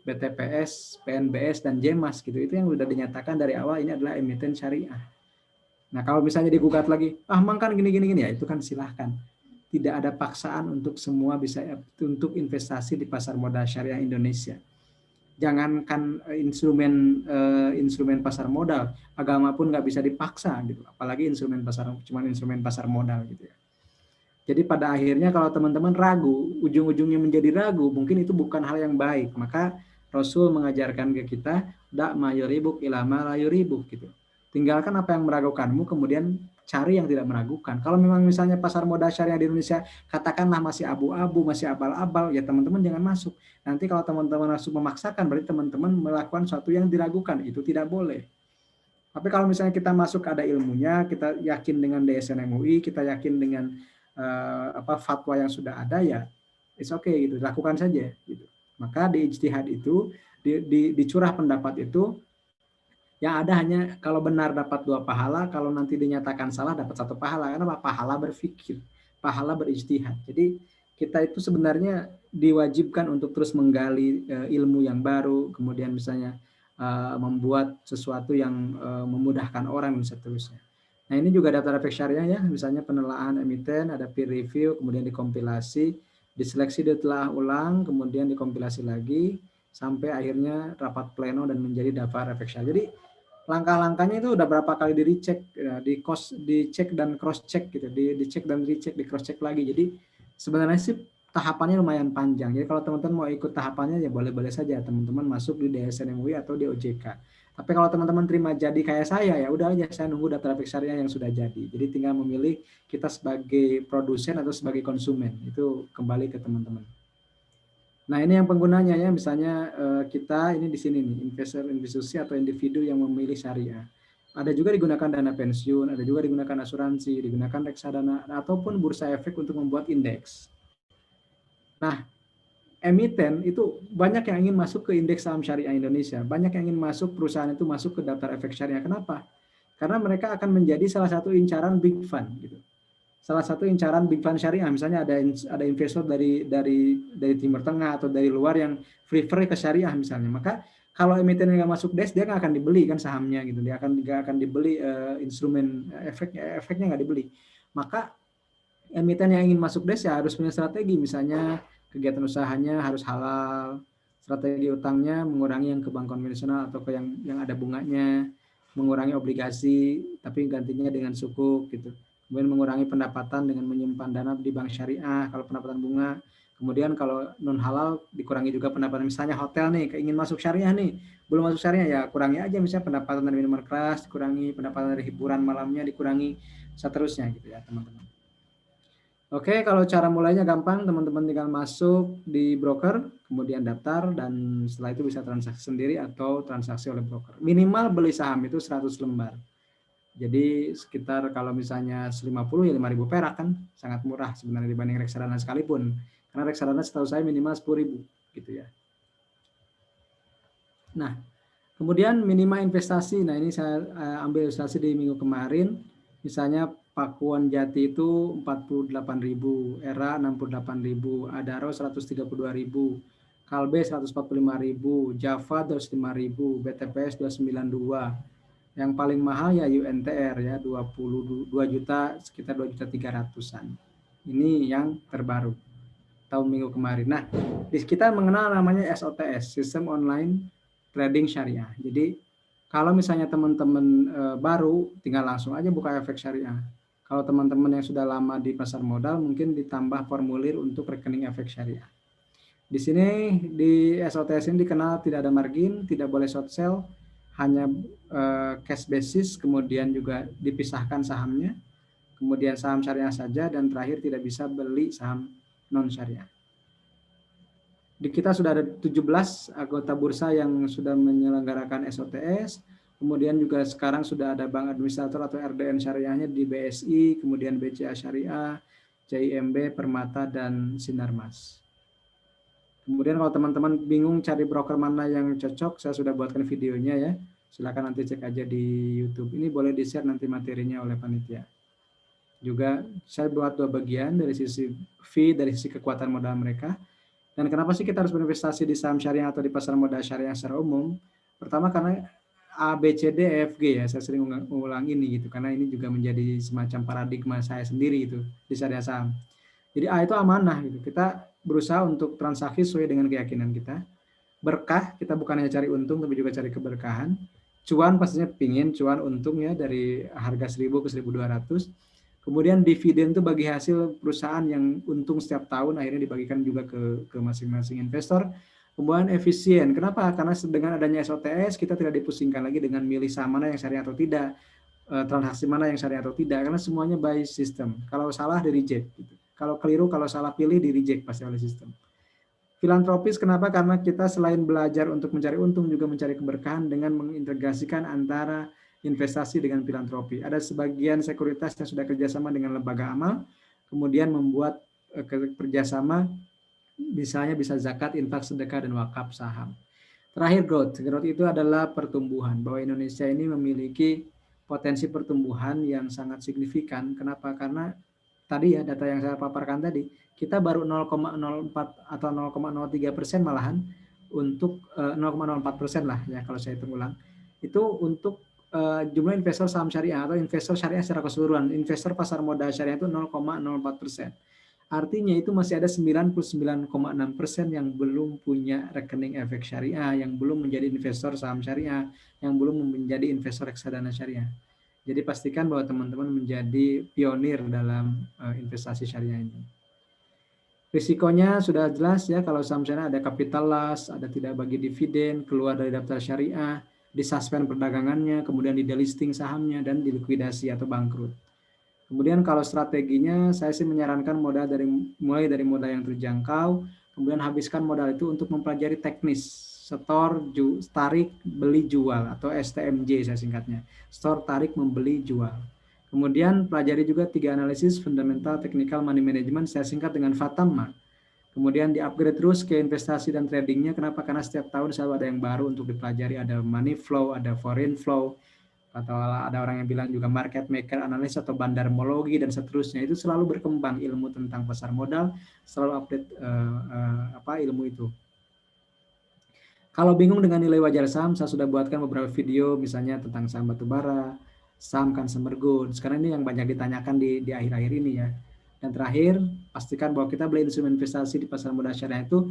BTPS, PNBS, dan JEMAS gitu. Itu yang sudah dinyatakan dari awal ini adalah emiten syariah. Nah, kalau misalnya digugat lagi, emang kan gini, ya itu kan silahkan. Tidak ada paksaan untuk semua bisa untuk investasi di pasar modal syariah Indonesia. Jangankan instrumen pasar modal, agama pun nggak bisa dipaksa gitu. Apalagi cuma instrumen pasar modal gitu ya. Jadi pada akhirnya kalau teman-teman ragu, ujung-ujungnya menjadi ragu, mungkin itu bukan hal yang baik. Maka Rasul mengajarkan ke kita, dak ma yuribuk ila ma la yuribuk gitu. Tinggalkan apa yang meragukanmu, kemudian cari yang tidak meragukan. Kalau memang misalnya pasar modal syariah di Indonesia katakanlah masih abu-abu, masih abal-abal, ya teman-teman jangan masuk. Nanti kalau teman-teman masuk memaksakan, berarti teman-teman melakukan sesuatu yang diragukan, itu tidak boleh. Tapi kalau misalnya kita masuk ada ilmunya, kita yakin dengan DSN MUI, kita yakin dengan fatwa yang sudah ada, ya it's okay gitu, lakukan saja gitu. Maka di ijtihad itu, di curah pendapat itu, yang ada hanya kalau benar dapat 2 pahala, kalau nanti dinyatakan salah dapat 1 pahala. Karena pahala berpikir, pahala berijtihad. Jadi kita itu sebenarnya diwajibkan untuk terus menggali ilmu yang baru, kemudian misalnya membuat sesuatu yang memudahkan orang dan seterusnya. Nah, ini juga daftar efek syariah ya, misalnya penelaahan emiten, ada peer review, kemudian dikompilasi, diseleksi, ditelah ulang, kemudian dikompilasi lagi, sampai akhirnya rapat pleno dan menjadi daftar efek syariah. Jadi langkah-langkahnya itu udah berapa kali dicek, dicek dan cross check gitu, dicek dan dicek, di cross check lagi. Jadi sebenarnya sih tahapannya lumayan panjang. Jadi kalau teman-teman mau ikut tahapannya ya boleh-boleh saja teman-teman masuk di DSN MUI atau di OJK. Tapi kalau teman-teman terima jadi kayak saya, ya udah aja saya nunggu daftar efek syariah yang sudah jadi. Jadi tinggal memilih kita sebagai produsen atau sebagai konsumen. Itu kembali ke teman-teman. Nah, ini yang penggunanya ya, misalnya kita ini di sini nih, investor institusi atau individu yang memilih syariah. Ada juga digunakan dana pensiun, ada juga digunakan asuransi, digunakan reksadana, ataupun bursa efek untuk membuat indeks. Nah, emiten itu banyak yang ingin masuk ke indeks saham syariah Indonesia, banyak yang ingin masuk perusahaan itu masuk ke daftar efek syariah. Kenapa? Karena mereka akan menjadi salah satu incaran big fund gitu. Salah satu incaran big fund syariah, misalnya ada investor dari Timur Tengah atau dari luar yang prefer ke syariah misalnya, maka kalau emiten yang nggak masuk DES dia nggak akan dibeli kan sahamnya gitu, dia nggak akan dibeli instrumen efeknya nggak dibeli. Maka emiten yang ingin masuk DES ya harus punya strategi, misalnya kegiatan usahanya harus halal, strategi utangnya mengurangi yang ke bank konvensional atau ke yang ada bunganya, mengurangi obligasi tapi gantinya dengan sukuk gitu. Kemudian mengurangi pendapatan dengan menyimpan dana di bank syariah kalau pendapatan bunga. Kemudian kalau non halal dikurangi juga pendapatan, misalnya hotel nih ingin masuk syariah nih, belum masuk syariah ya kurangi aja, misalnya pendapatan dari minuman keras dikurangi, pendapatan dari hiburan malamnya dikurangi, seterusnya gitu ya teman-teman. Oke, kalau cara mulainya gampang, teman-teman tinggal masuk di broker, kemudian daftar, dan setelah itu bisa transaksi sendiri atau transaksi oleh broker. Minimal beli saham itu 100 lembar. Jadi sekitar kalau misalnya 50 ya 5.000 perak kan, sangat murah sebenarnya dibanding reksadana sekalipun. Karena reksadana setahu saya minimal 10.000 gitu ya. Nah, kemudian minima investasi. Nah, ini saya ambil ilustrasi di minggu kemarin. Misalnya Pakuan Jati itu 48.000, Era 68.000, Adaro 132.000, Kalbe 145.000, Java 205.000, BTPS 292. Yang paling mahal ya UNTR ya 22 juta, sekitar 2.300.000-an. Ini yang terbaru tahun minggu kemarin. Nah, kita mengenal namanya SOTS, Sistem Online Trading Syariah. Jadi kalau misalnya teman-teman baru, tinggal langsung aja buka efek syariah. Kalau teman-teman yang sudah lama di pasar modal, mungkin ditambah formulir untuk rekening efek syariah. Di sini di SOTS ini dikenal tidak ada margin, tidak boleh short sell, hanya cash basis, kemudian juga dipisahkan sahamnya, kemudian saham syariah saja, dan terakhir tidak bisa beli saham non syariah. Di kita sudah ada 17 anggota bursa yang sudah menyelenggarakan SOTS, kemudian juga sekarang sudah ada bank administrator atau RDN syariahnya di BSI, kemudian BCA Syariah, CIMB, Permata, dan Sinarmas. Kemudian kalau teman-teman bingung cari broker mana yang cocok, saya sudah buatkan videonya ya. Silakan nanti cek aja di YouTube. Ini boleh di-share nanti materinya oleh panitia. Juga saya buat 2 bagian, dari sisi fee, dari sisi kekuatan modal mereka. Dan kenapa sih kita harus berinvestasi di saham syariah atau di pasar modal syariah secara umum? Pertama karena A, B, C, D, E, F, G ya, saya sering ulang ini gitu, karena ini juga menjadi semacam paradigma saya sendiri itu di syariah saham. Jadi A itu amanah gitu, kita berusaha untuk transaksi sesuai dengan keyakinan kita. Berkah, kita bukan hanya cari untung, tapi juga cari keberkahan. Cuan pastinya pingin cuan untung ya, dari harga 1.000 ke 1.200. Kemudian dividen itu bagi hasil perusahaan yang untung setiap tahun, akhirnya dibagikan juga ke masing-masing investor. Kemudian efisien, kenapa? Karena dengan adanya SOTS, kita tidak dipusingkan lagi dengan milih saham mana yang syariah atau tidak, transaksi mana yang syariah atau tidak, karena semuanya by system. Kalau salah di reject, gitu. Kalau keliru, kalau salah pilih di reject pasti oleh sistem. Filantropis, kenapa? Karena kita selain belajar untuk mencari untung, juga mencari keberkahan dengan mengintegrasikan antara investasi dengan filantropi. Ada sebagian sekuritas yang sudah kerjasama dengan lembaga amal, kemudian membuat kerjasama Misalnya bisa zakat, infak, sedekah, dan wakaf saham. Terakhir growth. Growth itu adalah pertumbuhan. Bahwa Indonesia ini memiliki potensi pertumbuhan yang sangat signifikan. Kenapa? Karena tadi ya data yang saya paparkan tadi, kita baru 0,04 atau 0,03% malahan untuk 0,04% lah ya kalau saya hitung ulang. Itu untuk jumlah investor saham syariah atau investor syariah secara keseluruhan. Investor pasar modal syariah itu 0,04%. Artinya itu masih ada 99,6% yang belum punya rekening efek syariah, yang belum menjadi investor saham syariah, yang belum menjadi investor reksadana syariah. Jadi pastikan bahwa teman-teman menjadi pionir dalam investasi syariah ini. Risikonya sudah jelas ya, kalau saham syariah ada capital loss, ada tidak bagi dividen, keluar dari daftar syariah, disuspend perdagangannya, kemudian di delisting sahamnya, dan dilikuidasi atau bangkrut. Kemudian kalau strateginya, saya sih menyarankan mulai dari modal yang terjangkau, kemudian habiskan modal itu untuk mempelajari teknis, store, tarik, beli, jual, atau STMJ saya singkatnya. Store, tarik, membeli, jual. Kemudian pelajari juga 3 analisis, fundamental, technical, money management, saya singkat dengan FATAMA. Kemudian di-upgrade terus ke investasi dan tradingnya. Kenapa? Karena setiap tahun selalu ada yang baru untuk dipelajari. Ada money flow, ada foreign flow, atau ada orang yang bilang juga market maker, analis, atau bandarmologi, dan seterusnya. Itu selalu berkembang ilmu tentang pasar modal, selalu update ilmu itu. Kalau bingung dengan nilai wajar saham, saya sudah buatkan beberapa video, misalnya tentang saham batubara, saham consumer goods. Sekarang ini yang banyak ditanyakan di akhir-akhir ini ya. Dan terakhir, pastikan bahwa kita beli instrumen investasi di pasar modal syariah itu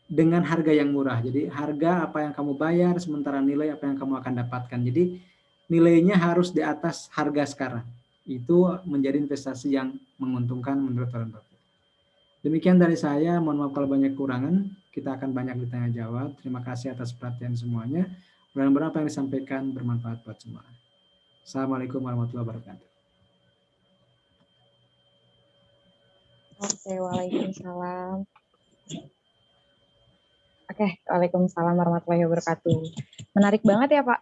dengan harga yang murah. Jadi harga apa yang kamu bayar, sementara nilai apa yang kamu akan dapatkan. Jadi nilainya harus di atas harga sekarang. Itu menjadi investasi yang menguntungkan menurut Warren Buffett. Demikian dari saya, mohon maaf kalau banyak kekurangan. Kita akan banyak ditanya jawab. Terima kasih atas perhatian semuanya. Mudah-mudahan apa yang disampaikan bermanfaat buat semua. Assalamualaikum warahmatullahi wabarakatuh. Oke, waalaikumsalam. Oke, waalaikumsalam warahmatullahi wabarakatuh. Menarik banget ya Pak.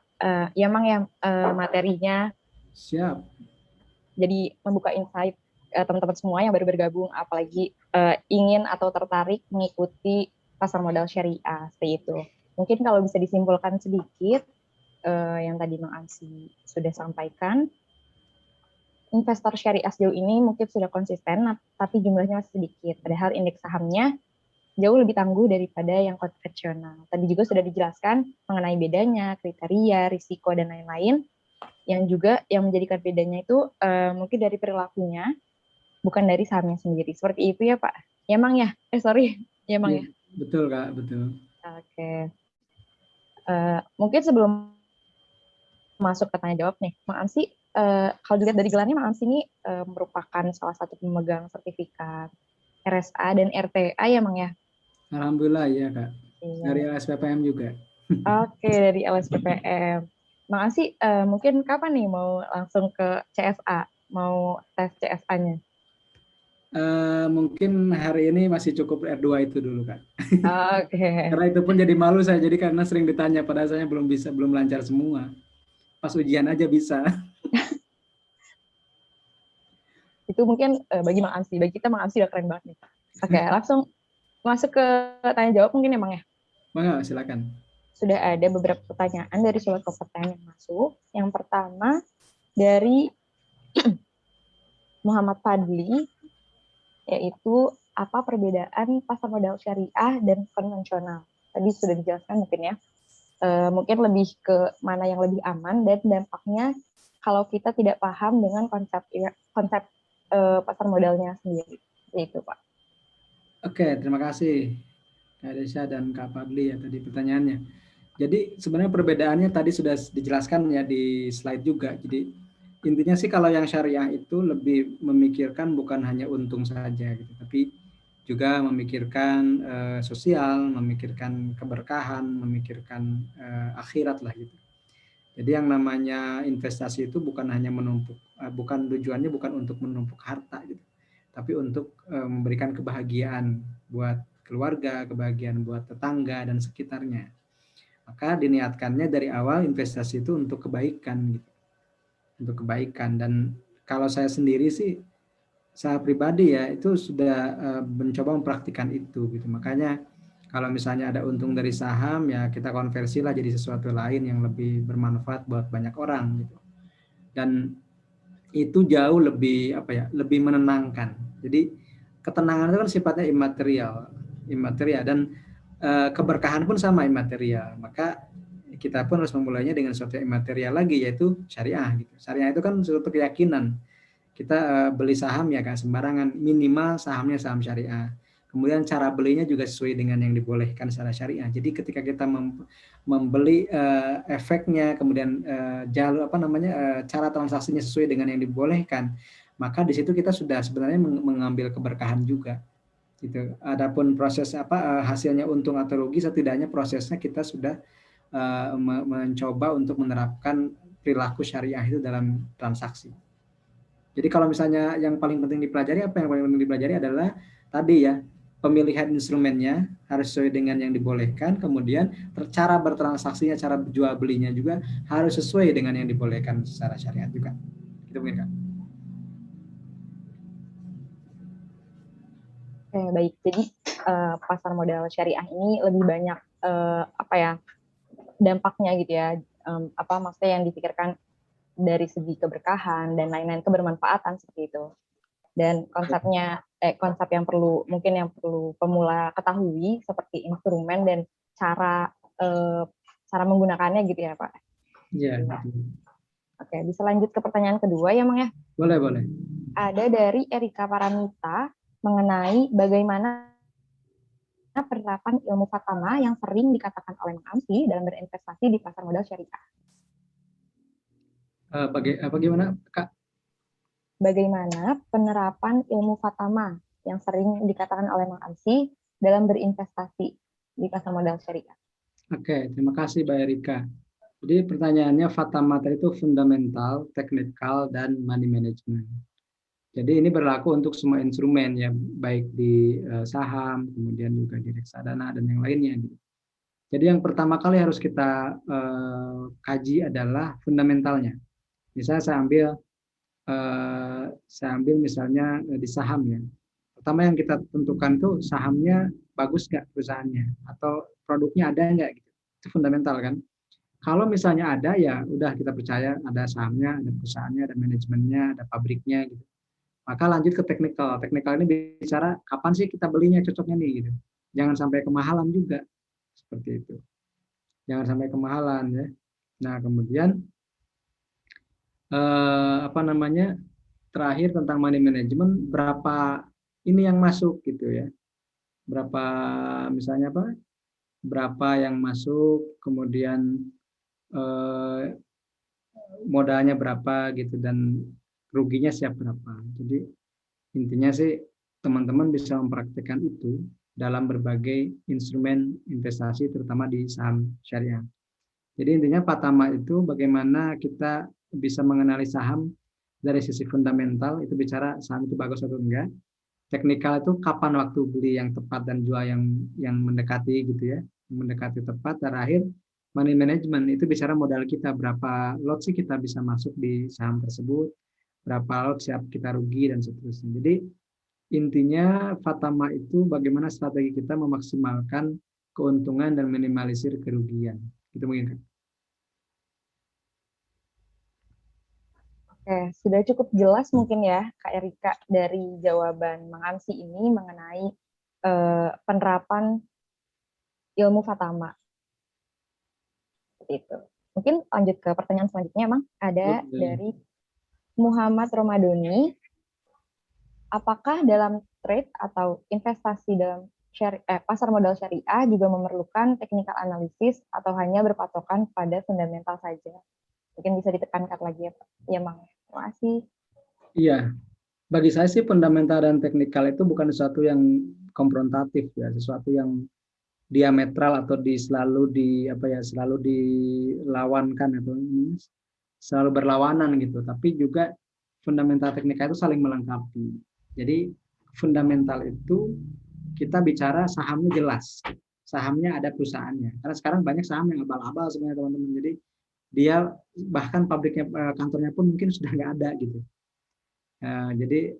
Ya Mang ya materinya. Siap. Jadi membuka insight teman-teman semua yang baru bergabung, apalagi ingin atau tertarik mengikuti pasar modal syariah seperti itu. Mungkin kalau bisa disimpulkan sedikit yang tadi Mang Ansi sudah sampaikan, investor syariah sejauh ini mungkin sudah konsisten, tapi jumlahnya masih sedikit. Padahal indeks sahamnya jauh lebih tangguh daripada yang konvensional. Tadi juga sudah dijelaskan mengenai bedanya, kriteria, risiko, dan lain-lain. Yang juga yang menjadikan bedanya itu mungkin dari perilakunya, bukan dari sahamnya sendiri. Seperti itu ya Pak? Ya Mang ya? Ya Mang ya? Betul Kak, betul. Oke. Mungkin sebelum masuk ke tanya jawab nih, Mang Ansi, kalau dilihat dari gelarnya, Mang Ansi ini merupakan salah satu pemegang sertifikat RSA dan RTA ya Mang ya? Alhamdulillah ya Kak. Iya. Dari LSPPM juga. Oke, dari LSPPM. Mang Ansi, mungkin kapan nih mau langsung ke CSA? Mau tes CSA-nya? Mungkin hari ini masih cukup R2 itu dulu Kak. Oke. Karena itu pun jadi malu saya, jadi karena sering ditanya, padahal saya belum lancar semua. Pas ujian aja bisa. Itu mungkin bagi Mang Ansi, bagi kita Mang Ansi udah keren banget nih. Oke, langsung masuk ke tanya jawab mungkin ya Mang ya? Bang, silakan. Sudah ada beberapa pertanyaan dari sobat kompeten yang masuk. Yang pertama dari Muhammad Fadli, yaitu apa perbedaan pasar modal syariah dan konvensional? Tadi sudah dijelaskan mungkin ya. Mungkin lebih ke mana yang lebih aman dan dampaknya kalau kita tidak paham dengan konsep pasar modalnya sendiri. Itu Pak. Oke, terima kasih Kak Desya dan Kak Fadli ya tadi pertanyaannya. Jadi sebenarnya perbedaannya tadi sudah dijelaskan ya di slide juga. Jadi intinya sih kalau yang syariah itu lebih memikirkan bukan hanya untung saja gitu, tapi juga memikirkan sosial, memikirkan keberkahan, memikirkan akhirat lah gitu. Jadi yang namanya investasi itu bukan hanya tujuannya bukan untuk menumpuk harta gitu, tapi untuk memberikan kebahagiaan buat keluarga, kebahagiaan buat tetangga dan sekitarnya. Maka diniatkannya dari awal investasi itu untuk kebaikan gitu. Untuk kebaikan. Dan kalau saya sendiri sih saya pribadi ya itu sudah mencoba mempraktikkan itu gitu. Makanya kalau misalnya ada untung dari saham ya kita konversilah jadi sesuatu lain yang lebih bermanfaat buat banyak orang gitu. Dan itu jauh lebih apa ya, lebih menenangkan. Jadi ketenangan itu kan sifatnya imaterial dan keberkahan pun sama imaterial. Maka kita pun harus memulainya dengan sesuatu yang imaterial lagi, yaitu syariah gitu. Syariah itu kan suatu keyakinan. Kita beli saham ya kan sembarangan, minimal sahamnya saham syariah. Kemudian cara belinya juga sesuai dengan yang dibolehkan secara syariah. Jadi ketika kita membeli efeknya, kemudian jalur apa namanya cara transaksinya sesuai dengan yang dibolehkan, maka di situ kita sudah sebenarnya mengambil keberkahan juga. Gitu. Adapun proses hasilnya untung atau rugi, setidaknya prosesnya kita sudah mencoba untuk menerapkan perilaku syariah itu dalam transaksi. Jadi kalau misalnya yang paling penting dipelajari, apa yang paling penting dipelajari adalah tadi ya, pemilihan instrumennya harus sesuai dengan yang dibolehkan, kemudian cara bertransaksinya, cara jual belinya juga harus sesuai dengan yang dibolehkan secara syariat juga. Itu mungkin Kak. Oke, baik. Jadi pasar modal syariah ini lebih banyak apa ya dampaknya gitu ya. Apa maksudnya yang dipikirkan dari segi keberkahan dan lain-lain, kebermanfaatan seperti itu. Dan konsep yang perlu mungkin yang perlu pemula ketahui seperti instrumen dan cara menggunakannya gitu ya Pak. Iya. Oke, bisa lanjut ke pertanyaan kedua ya Mang ya. Boleh. Ada dari Erika Paramita mengenai bagaimana penerapan ilmu fatama yang sering dikatakan oleh Mang Amsi dalam berinvestasi di pasar modal syariah. Bagaimana Kak? Bagaimana penerapan ilmu fatama yang sering dikatakan oleh Mang Amsi dalam berinvestasi di pasar modal syariah? Oke, terima kasih Mbak Erika. Jadi pertanyaannya fatama itu fundamental, technical, dan money management. Jadi ini berlaku untuk semua instrumen ya, baik di saham, kemudian juga di reksadana dan yang lainnya. Gitu. Jadi yang pertama kali harus kita kaji adalah fundamentalnya. Misalnya saya ambil misalnya di saham ya. Pertama yang kita tentukan tuh sahamnya bagus nggak perusahaannya atau produknya ada nggak gitu. Itu fundamental kan. Kalau misalnya ada ya udah kita percaya ada sahamnya, ada perusahaannya, ada manajemennya, ada pabriknya gitu. Maka lanjut ke teknikal. Teknikal ini bicara kapan sih kita belinya cocoknya nih gitu. Jangan sampai kemahalan juga. Seperti itu. Jangan sampai kemahalan ya. Nah, kemudian apa namanya? Terakhir tentang money management, berapa ini yang masuk gitu ya. Berapa misalnya apa? Berapa yang masuk, kemudian modalnya berapa gitu dan ruginya siap berapa. Jadi intinya sih teman-teman bisa mempraktikkan itu dalam berbagai instrumen investasi terutama di saham syariah. Jadi intinya pertama itu bagaimana kita bisa mengenali saham dari sisi fundamental, itu bicara saham itu bagus atau enggak. Teknikal itu kapan waktu beli yang tepat dan jual yang mendekati gitu ya, mendekati tepat. Terakhir money management itu bicara modal kita, berapa lot sih kita bisa masuk di saham tersebut, berapa lot siap kita rugi dan seterusnya. Jadi intinya Fatama itu bagaimana strategi kita memaksimalkan keuntungan dan minimalisir kerugian. Itu mungkin Kak. Oke, sudah cukup jelas mungkin ya Kak Erika dari jawaban Mang Amsi ini mengenai penerapan ilmu fatama. Seperti itu. Mungkin lanjut ke pertanyaan selanjutnya, Mang. Ada dari Muhammad Romadoni. Apakah dalam trade atau investasi dalam pasar modal syariah juga memerlukan technical analysis atau hanya berpatokan pada fundamental saja? Mungkin bisa ditekankan lagi ya, Pak. Ya, Mang. Terima kasih. Iya, bagi saya sih fundamental dan teknikal itu bukan sesuatu yang konfrontatif ya, sesuatu yang diametral atau selalu dilawankan atau selalu berlawanan gitu. Tapi juga fundamental teknikal itu saling melengkapi. Jadi fundamental itu kita bicara sahamnya jelas, sahamnya ada perusahaannya. Karena sekarang banyak saham yang abal-abal sebenarnya teman-teman. Jadi dia bahkan pabriknya kantornya pun mungkin sudah nggak ada gitu. Jadi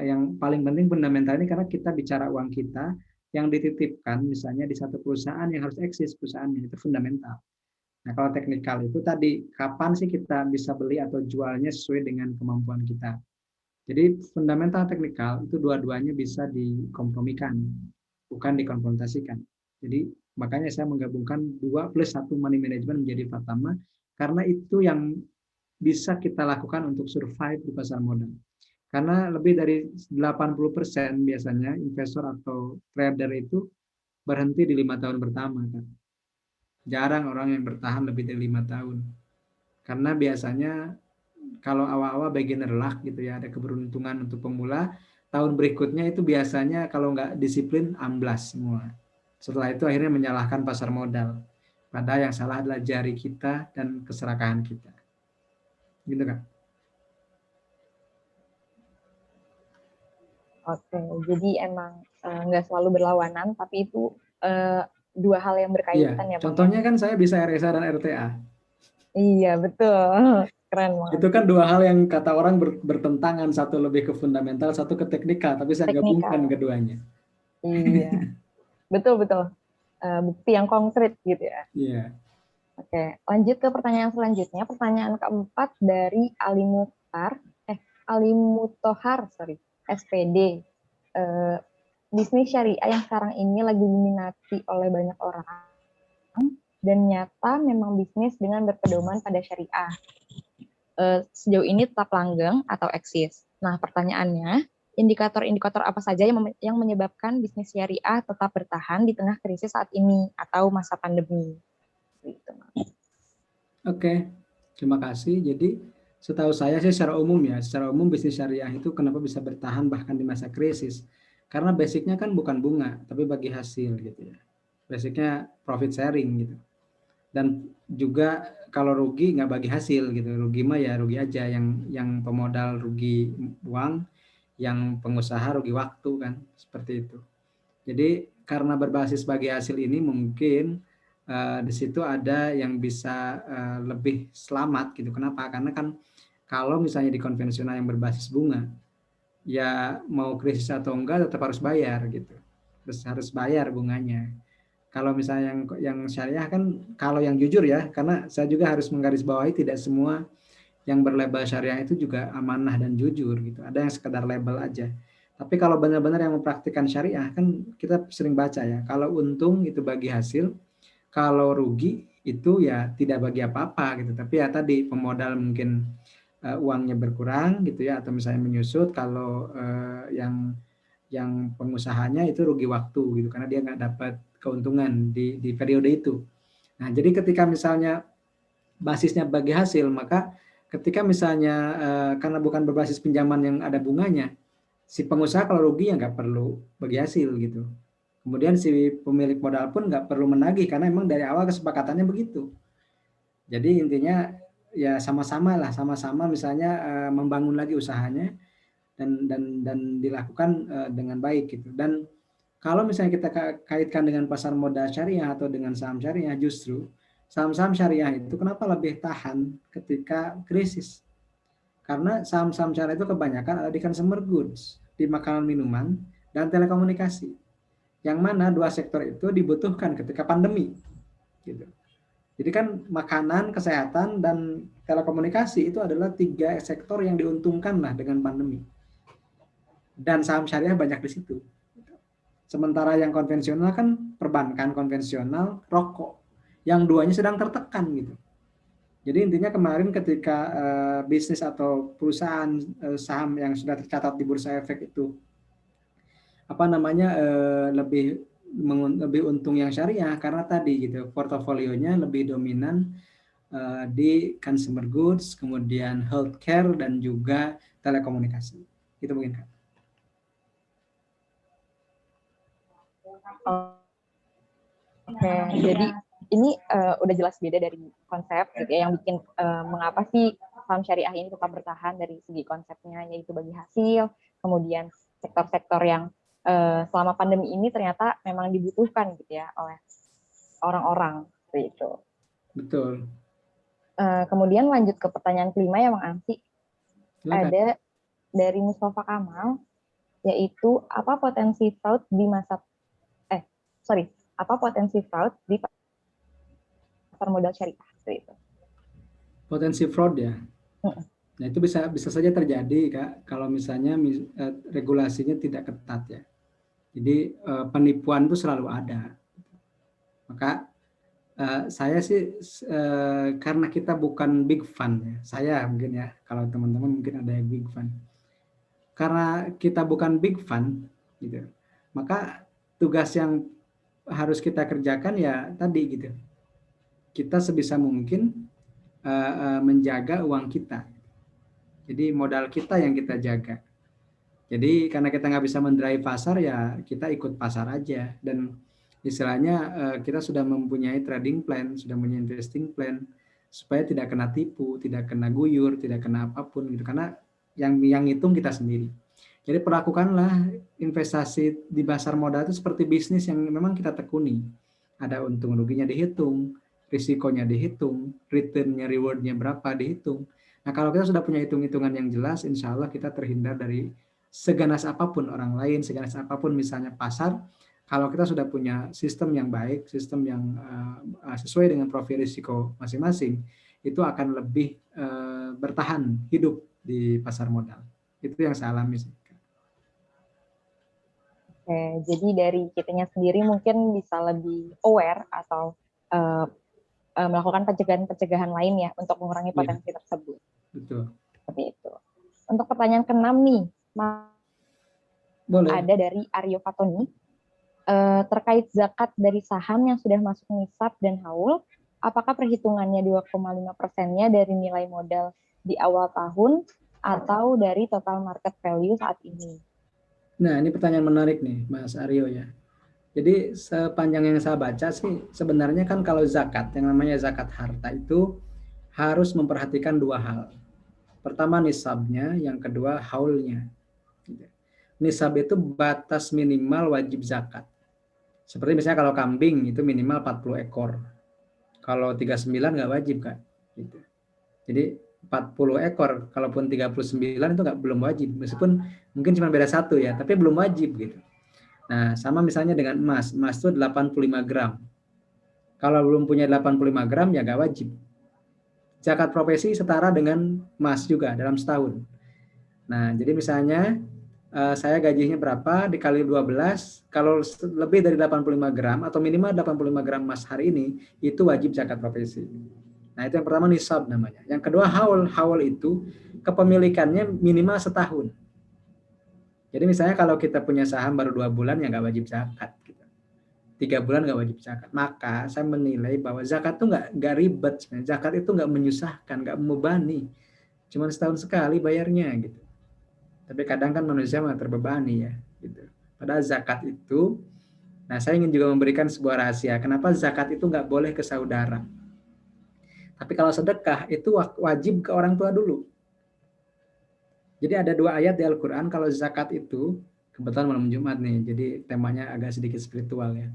yang paling penting fundamental ini karena kita bicara uang kita yang dititipkan misalnya di satu perusahaan yang harus eksis perusahaannya itu fundamental. Nah kalau teknikal itu tadi kapan sih kita bisa beli atau jualnya sesuai dengan kemampuan kita. Jadi fundamental teknikal itu dua-duanya bisa dikompromikan, bukan dikonfrontasikan. Jadi makanya saya menggabungkan 2+1 money management menjadi pertama karena itu yang bisa kita lakukan untuk survive di pasar modal. Karena lebih dari 80% biasanya investor atau trader itu berhenti di 5 tahun pertama. Kan. Jarang orang yang bertahan lebih dari 5 tahun. Karena biasanya kalau awal-awal beginner luck gitu ya, ada keberuntungan untuk pemula, tahun berikutnya itu biasanya kalau nggak disiplin amblas semua. Setelah itu akhirnya menyalahkan pasar modal. Padahal yang salah adalah jari kita dan keserakahan kita. Gitu kan? Oke, jadi emang nggak selalu berlawanan, tapi itu dua hal yang Iya, berkaitan ya Bang ya. contohnya kan saya bisa RSA dan RTA. Iya betul, keren Itu banget. kan dua hal yang kata orang bertentangan, satu lebih ke fundamental, satu ke teknikal, tapi saya gabungkan Teknikal, keduanya. iya betul betul. Bukti yang konkret gitu ya. Iya. Oke, lanjut ke pertanyaan selanjutnya. Pertanyaan keempat dari Ali Mutohar, sorry, SPD. Eh, Bisnis syariah yang sekarang ini lagi diminati oleh banyak orang dan nyata memang bisnis dengan berpedoman pada syariah. Sejauh ini tetap langgeng atau eksis. Nah, pertanyaannya, indikator-indikator apa saja yang menyebabkan bisnis syariah tetap bertahan di tengah krisis saat ini atau masa pandemi? Gitu. Oke, terima kasih. Jadi setahu saya sih secara umum bisnis syariah itu kenapa bisa bertahan bahkan di masa krisis? Karena basicnya kan bukan bunga, tapi bagi hasil gitu ya. Basicnya profit sharing gitu. Dan juga kalau rugi nggak bagi hasil gitu, rugi mah ya rugi aja, yang pemodal rugi uang, yang pengusaha rugi waktu kan, seperti itu. Jadi karena berbasis bagi hasil ini mungkin di situ ada yang bisa lebih selamat gitu. Kenapa? Karena kan kalau misalnya di konvensional yang berbasis bunga, ya mau krisis atau enggak tetap harus bayar gitu. Terus harus bayar bunganya. Kalau misalnya yang syariah kan kalau yang jujur ya, karena saya juga harus menggarisbawahi tidak semua yang berlabel syariah itu juga amanah dan jujur gitu. Ada yang sekedar label aja. Tapi kalau benar-benar yang mempraktikkan syariah kan kita sering baca ya, kalau untung itu bagi hasil, kalau rugi itu ya tidak bagi apa-apa gitu. Tapi ya tadi pemodal mungkin uangnya berkurang gitu ya, atau misalnya menyusut. Kalau yang pengusahanya itu rugi waktu gitu karena dia nggak dapat keuntungan di periode itu. Nah, jadi ketika misalnya basisnya bagi hasil, maka ketika misalnya karena bukan berbasis pinjaman yang ada bunganya, si pengusaha kalau rugi ya nggak perlu bagi hasil gitu. Kemudian si pemilik modal pun nggak perlu menagih karena memang dari awal kesepakatannya begitu. Jadi intinya ya sama-sama lah, sama-sama misalnya membangun lagi usahanya dan dilakukan dengan baik gitu. Dan kalau misalnya kita kaitkan dengan pasar modal syariah atau dengan saham syariah, justru saham-saham syariah itu kenapa lebih tahan ketika krisis? Karena saham-saham syariah itu kebanyakan ada di consumer goods, di makanan minuman, dan telekomunikasi. Yang mana dua sektor itu dibutuhkan ketika pandemi. Gitu. Jadi kan makanan, kesehatan, dan telekomunikasi itu adalah 3 sektor yang diuntungkan lah dengan pandemi. Dan saham syariah banyak di situ. Sementara yang konvensional kan perbankan konvensional, rokok. Yang duanya sedang tertekan gitu. Jadi intinya kemarin ketika bisnis atau perusahaan saham yang sudah tercatat di Bursa Efek itu lebih untung yang syariah karena tadi gitu portofolionya lebih dominan di consumer goods, kemudian healthcare dan juga telekomunikasi. Itu mungkin Kak. Oke, jadi ini udah jelas beda dari konsep gitu ya, yang bikin mengapa sih saham syariah ini tetap bertahan dari segi konsepnya, yaitu bagi hasil, kemudian sektor-sektor yang selama pandemi ini ternyata memang dibutuhkan gitu ya oleh orang-orang seperti itu. Betul. Kemudian lanjut ke pertanyaan kelima ya Bang Ansi. Silakan. Ada dari Mustafa Kamal, yaitu apa potensi fraud di pasar modal syariah itu. Potensi fraud ya. Nah, itu bisa saja terjadi Kak kalau misalnya regulasinya tidak ketat ya. Jadi penipuan itu selalu ada. Maka saya sih karena kita bukan big fund ya. Saya mungkin ya, kalau teman-teman mungkin ada yang big fund. Karena kita bukan big fund gitu. Maka tugas yang harus kita kerjakan ya tadi gitu. Kita sebisa mungkin menjaga uang kita. Jadi modal kita yang kita jaga. Jadi karena kita nggak bisa mendrive pasar ya kita ikut pasar aja, dan istilahnya kita sudah mempunyai trading plan, sudah mempunyai investing plan supaya tidak kena tipu, tidak kena guyur, tidak kena apapun gitu, karena yang ngitung kita sendiri. Jadi perlakukanlah investasi di pasar modal itu seperti bisnis yang memang kita tekuni. Ada untung ruginya dihitung, risikonya dihitung, returnnya, rewardnya berapa dihitung. Nah kalau kita sudah punya hitung-hitungan yang jelas, insya Allah kita terhindar dari seganas apapun orang lain, seganas apapun misalnya pasar. Kalau kita sudah punya sistem yang baik, sistem yang sesuai dengan profil risiko masing-masing, itu akan lebih bertahan hidup di pasar modal. Itu yang saya alami sih. Oke, jadi dari kitanya sendiri mungkin bisa lebih aware atau melakukan pencegahan lain ya untuk mengurangi potensi tersebut. Betul. Seperti itu. Untuk pertanyaan ke-6 nih, boleh. Ada dari Aryo Fatoni, terkait zakat dari saham yang sudah masuk nisab dan haul, apakah perhitungannya 2,5%-nya dari nilai modal di awal tahun atau dari total market value saat ini? Nah, ini pertanyaan menarik nih, Mas Aryo ya. Jadi sepanjang yang saya baca sih, sebenarnya kan kalau zakat, yang namanya zakat harta itu harus memperhatikan dua hal. Pertama nisabnya, yang kedua haulnya. Nisab itu batas minimal wajib zakat. Seperti misalnya kalau kambing itu minimal 40 ekor. Kalau 39 nggak wajib, Kak. Gitu. Jadi 40 ekor, kalaupun 39 itu belum wajib. Meskipun mungkin cuma beda satu ya, tapi belum wajib gitu. Nah, sama misalnya dengan emas. Emas itu 85 gram. Kalau belum punya 85 gram ya nggak wajib. Zakat profesi setara dengan emas juga dalam setahun. Nah, jadi misalnya saya gajinya berapa dikali 12, kalau lebih dari 85 gram atau minimal 85 gram emas hari ini, itu wajib zakat profesi. Nah, itu yang pertama nisab namanya. Yang kedua haul. Haul itu kepemilikannya minimal setahun. Jadi misalnya kalau kita punya saham baru 2 bulan ya nggak wajib zakat. 3 bulan nggak wajib zakat. Maka saya menilai bahwa zakat itu nggak ribet. Zakat itu nggak menyusahkan, nggak membebani. Cuma setahun sekali bayarnya gitu. Tapi kadang kan manusia malah terbebani ya. Gitu. Padahal zakat itu, nah saya ingin juga memberikan sebuah rahasia. Kenapa zakat itu nggak boleh ke saudara? Tapi kalau sedekah itu wajib ke orang tua dulu. Jadi ada 2 ayat di Al-Quran kalau zakat itu, kebetulan malam Jumat nih, jadi temanya agak sedikit spiritual ya.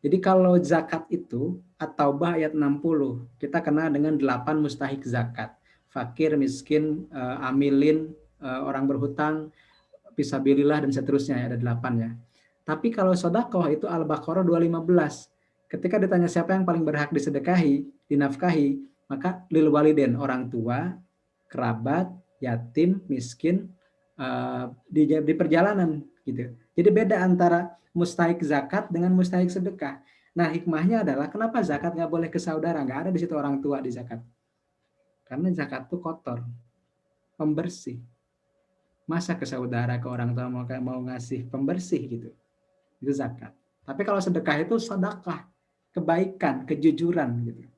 Jadi kalau zakat itu, At-Taubah ayat 60, kita kenal dengan 8 mustahik zakat. Fakir, miskin, amilin, orang berhutang, fisabilillah, dan seterusnya ya, ada 8 ya. Tapi kalau sedekah itu Al-Baqarah 215. Ketika ditanya siapa yang paling berhak disedekahi, dinafkahi, maka lil waliden, orang tua, kerabat, yatim, miskin, di perjalanan gitu. Jadi beda antara mustahik zakat dengan mustahik sedekah. Nah hikmahnya adalah kenapa zakat nggak boleh ke saudara, nggak ada di situ orang tua di zakat. Karena zakat itu kotor, pembersih. Masa ke saudara, ke orang tua mau ngasih pembersih gitu. Itu zakat. Tapi kalau sedekah itu sedekah, kebaikan, kejujuran gitu.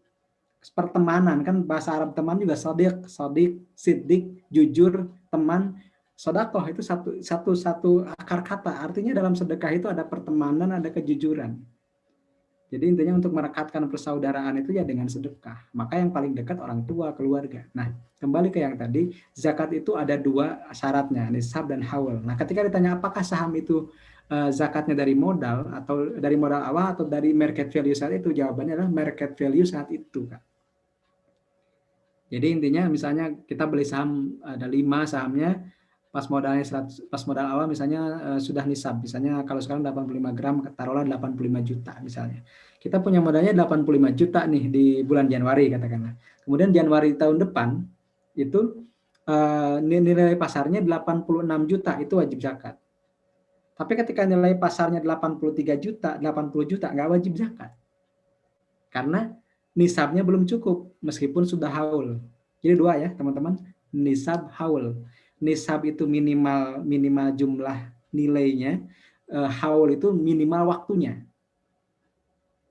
Pertemanan kan bahasa Arab teman juga sodik, sidik, jujur, teman. Sodakoh itu satu akar kata. Artinya dalam sedekah itu ada pertemanan, ada kejujuran. Jadi intinya untuk merekatkan persaudaraan itu ya dengan sedekah. Maka yang paling dekat orang tua, keluarga. Nah, kembali ke yang tadi, zakat itu ada 2 syaratnya, nisab dan haul. Nah, ketika ditanya apakah saham itu zakatnya dari modal atau dari modal awal atau dari market value saat itu, jawabannya adalah market value saat itu, Kak. Jadi intinya misalnya kita beli saham ada 5 sahamnya, pas modal awal misalnya sudah nisab, misalnya kalau sekarang 85 gram, taruhlah 85 juta misalnya. Kita punya modalnya 85 juta nih di bulan Januari katakanlah. Kemudian Januari tahun depan itu nilai pasarnya 86 juta, itu wajib zakat. Tapi ketika nilai pasarnya 83 juta, 80 juta, nggak wajib zakat. Karena nisabnya belum cukup, meskipun sudah haul. Jadi dua ya teman-teman, nisab, haul. Nisab itu minimal jumlah nilainya, haul itu minimal waktunya.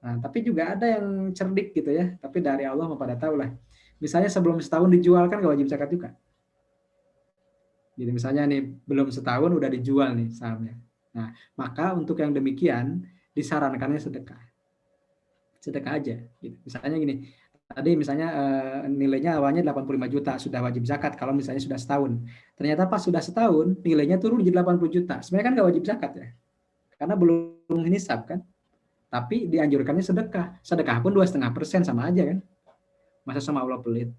Nah, tapi juga ada yang cerdik gitu ya, tapi dari Allah pada tahu lah. Misalnya sebelum setahun dijual kan nggak wajib zakat juga. Jadi misalnya nih belum setahun udah dijual nih sahamnya. Nah, maka untuk yang demikian disarankannya sedekah. Sedekah aja. Gitu. Misalnya gini, tadi misalnya nilainya awalnya 85 juta, sudah wajib zakat kalau misalnya sudah setahun. Ternyata pas sudah setahun, nilainya turun jadi 80 juta. Sebenarnya kan nggak wajib zakat ya, karena belum nisab kan. Tapi dianjurkannya sedekah. Sedekah pun 2,5% sama aja kan. Masa sama Allah pelit.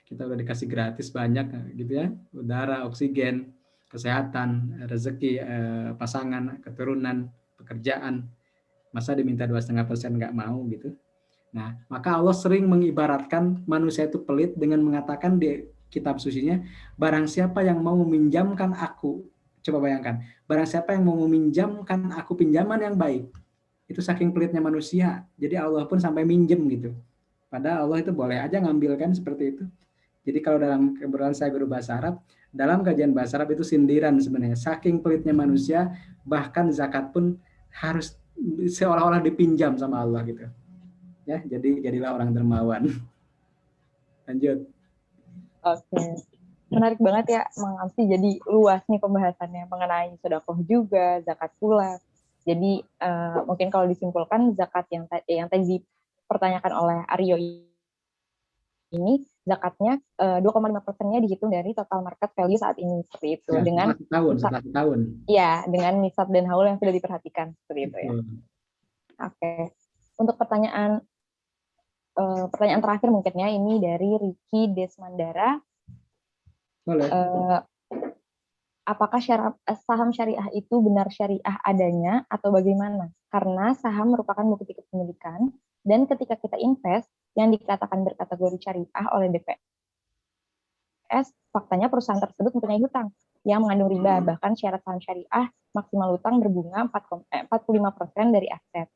Kita udah dikasih gratis banyak gitu ya, udara, oksigen, kesehatan, rezeki, pasangan, keturunan, pekerjaan, masa diminta 2,5% nggak mau gitu. Nah, maka Allah sering mengibaratkan manusia itu pelit dengan mengatakan di kitab sucinya, barang siapa yang mau meminjamkan aku, coba bayangkan, barang siapa yang mau meminjamkan aku pinjaman yang baik, itu saking pelitnya manusia, jadi Allah pun sampai minjem gitu. Padahal Allah itu boleh aja ngambil kan seperti itu. Jadi kalau dalam kebetulan saya guru bahasa Arab, dalam kajian bahasa Arab itu sindiran sebenarnya. Saking pelitnya manusia, bahkan zakat pun harus seolah-olah dipinjam sama Allah gitu. Ya, jadi jadilah orang dermawan. Lanjut. Oke. Menarik banget ya, Mang Amsi. Jadi luas nih pembahasannya mengenai sedekah juga, zakat pula. Jadi mungkin kalau disimpulkan zakat yang tadi dipertanyakan oleh Aryo ini, zakatnya 2,5%-nya dihitung dari total market value saat ini, seperti itu. Ya, dengan setelah setahun. Ya, dengan nisab dan haul yang sudah diperhatikan, seperti itu ya. Oke. Untuk pertanyaan terakhir mungkin ya, ini dari Ricky Desmandara. Boleh. Apakah saham syariah itu benar syariah adanya atau bagaimana? Karena saham merupakan bukti kepemilikan, dan ketika kita invest yang dikatakan berkategori syariah oleh DPS, faktanya perusahaan tersebut mempunyai hutang yang mengandung riba. Bahkan syarat saham syariah maksimal hutang berbunga 45% dari aset.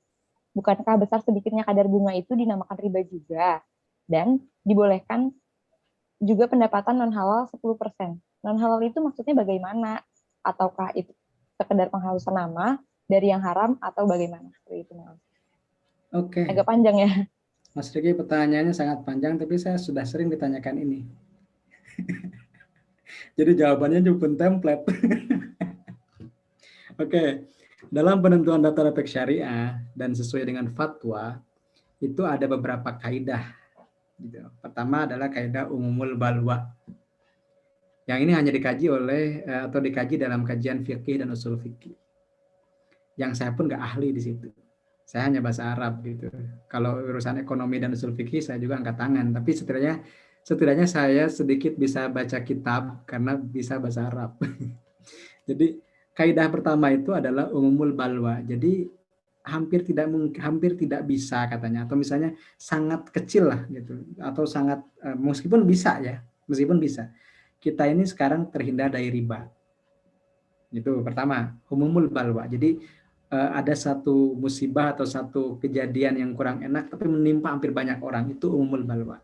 Bukankah besar sedikitnya kadar bunga itu dinamakan riba juga? Dan dibolehkan juga pendapatan non halal 10%. Non halal itu maksudnya bagaimana? Ataukah itu sekedar penghalusan nama dari yang haram atau bagaimana? Seperti itu, Mas. Oke. Agak panjang ya. Mas Riki, pertanyaannya sangat panjang, tapi saya sudah sering ditanyakan ini. Jadi jawabannya cuma template. Oke. Dalam penentuan daftar efek syariah dan sesuai dengan fatwa, itu ada beberapa kaidah. Gitu. Pertama adalah kaidah umumul balwa. Yang ini hanya dikaji atau dikaji dalam kajian fikih dan usul fikih. Yang saya pun nggak ahli di situ. Saya hanya bahasa Arab gitu. Kalau urusan ekonomi dan usul fikih saya juga angkat tangan. Tapi setidaknya saya sedikit bisa baca kitab karena bisa bahasa Arab. Jadi kaidah pertama itu adalah umumul balwa. Jadi hampir tidak bisa katanya, atau misalnya sangat kecil lah gitu, atau sangat meskipun bisa, kita ini sekarang terhindar dari riba. Itu pertama, umumul balwa. Jadi ada satu musibah atau satu kejadian yang kurang enak tapi menimpa hampir banyak orang, itu umumul balwa.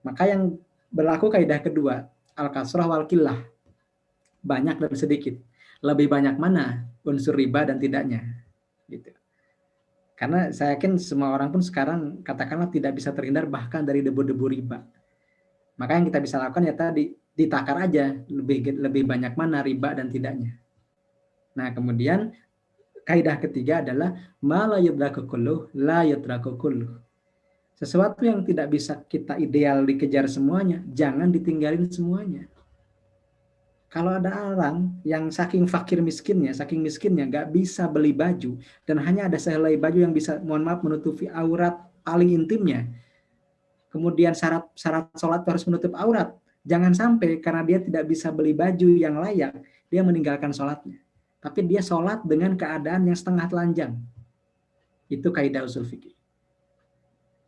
Maka yang berlaku kaidah kedua, al-kasrah wal qillah. Banyak dan sedikit. Lebih banyak mana unsur riba dan tidaknya. Gitu. Karena saya yakin semua orang pun sekarang katakanlah tidak bisa terhindar bahkan dari debu-debu riba. Maka yang kita bisa lakukan ya tadi, ditakar aja lebih banyak mana riba dan tidaknya. Nah, kemudian kaidah ketiga adalah ma la yudraku kulluh la yudraku kulluh. Sesuatu yang tidak bisa kita ideal dikejar semuanya, jangan ditinggalin semuanya. Kalau ada orang yang saking miskinnya nggak bisa beli baju dan hanya ada sehelai baju yang bisa, mohon maaf, menutupi aurat paling intimnya. Kemudian syarat sholat harus menutup aurat. Jangan sampai karena dia tidak bisa beli baju yang layak, dia meninggalkan sholatnya. Tapi dia sholat dengan keadaan yang setengah telanjang. Itu kaidah usul fikih.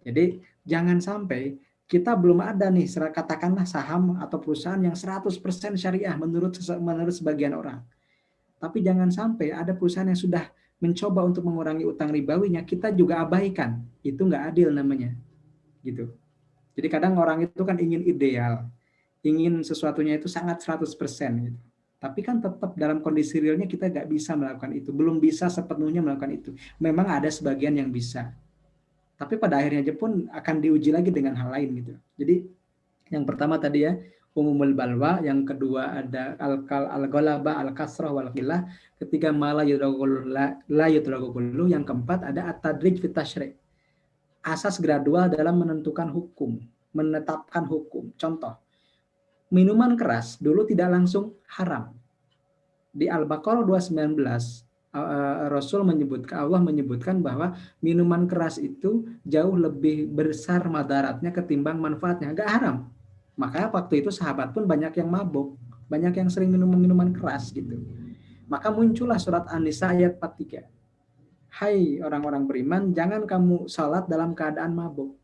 Jadi jangan sampai kita belum ada nih, katakanlah saham atau perusahaan yang 100% syariah menurut sebagian orang. Tapi jangan sampai ada perusahaan yang sudah mencoba untuk mengurangi utang ribawinya, kita juga abaikan. Itu nggak adil namanya. Gitu. Jadi kadang orang itu kan ingin ideal, ingin sesuatunya itu sangat 100% gitu. Tapi kan tetap dalam kondisi realnya kita nggak bisa melakukan itu. Belum bisa sepenuhnya melakukan itu. Memang ada sebagian yang bisa. Tapi pada akhirnya pun akan diuji lagi dengan hal lain gitu. Jadi yang pertama tadi ya, umumul balwa, yang kedua ada al-ghalaba, al-kasrah, wal qillah, ketiga mala yudragul la yudragul, yang keempat ada at-tadrij fit tasyri'. Asas gradual dalam menentukan hukum, menetapkan hukum. Contoh, minuman keras dulu tidak langsung haram. Di Al-Baqarah 219 Rasul menyebutkan, Allah menyebutkan bahwa minuman keras itu jauh lebih besar madaratnya ketimbang manfaatnya, nggak haram. Maka waktu itu sahabat pun banyak yang mabuk, banyak yang sering minum minuman keras gitu. Maka muncullah surat An-Nisa ayat 43. Hai orang-orang beriman, jangan kamu salat dalam keadaan mabuk.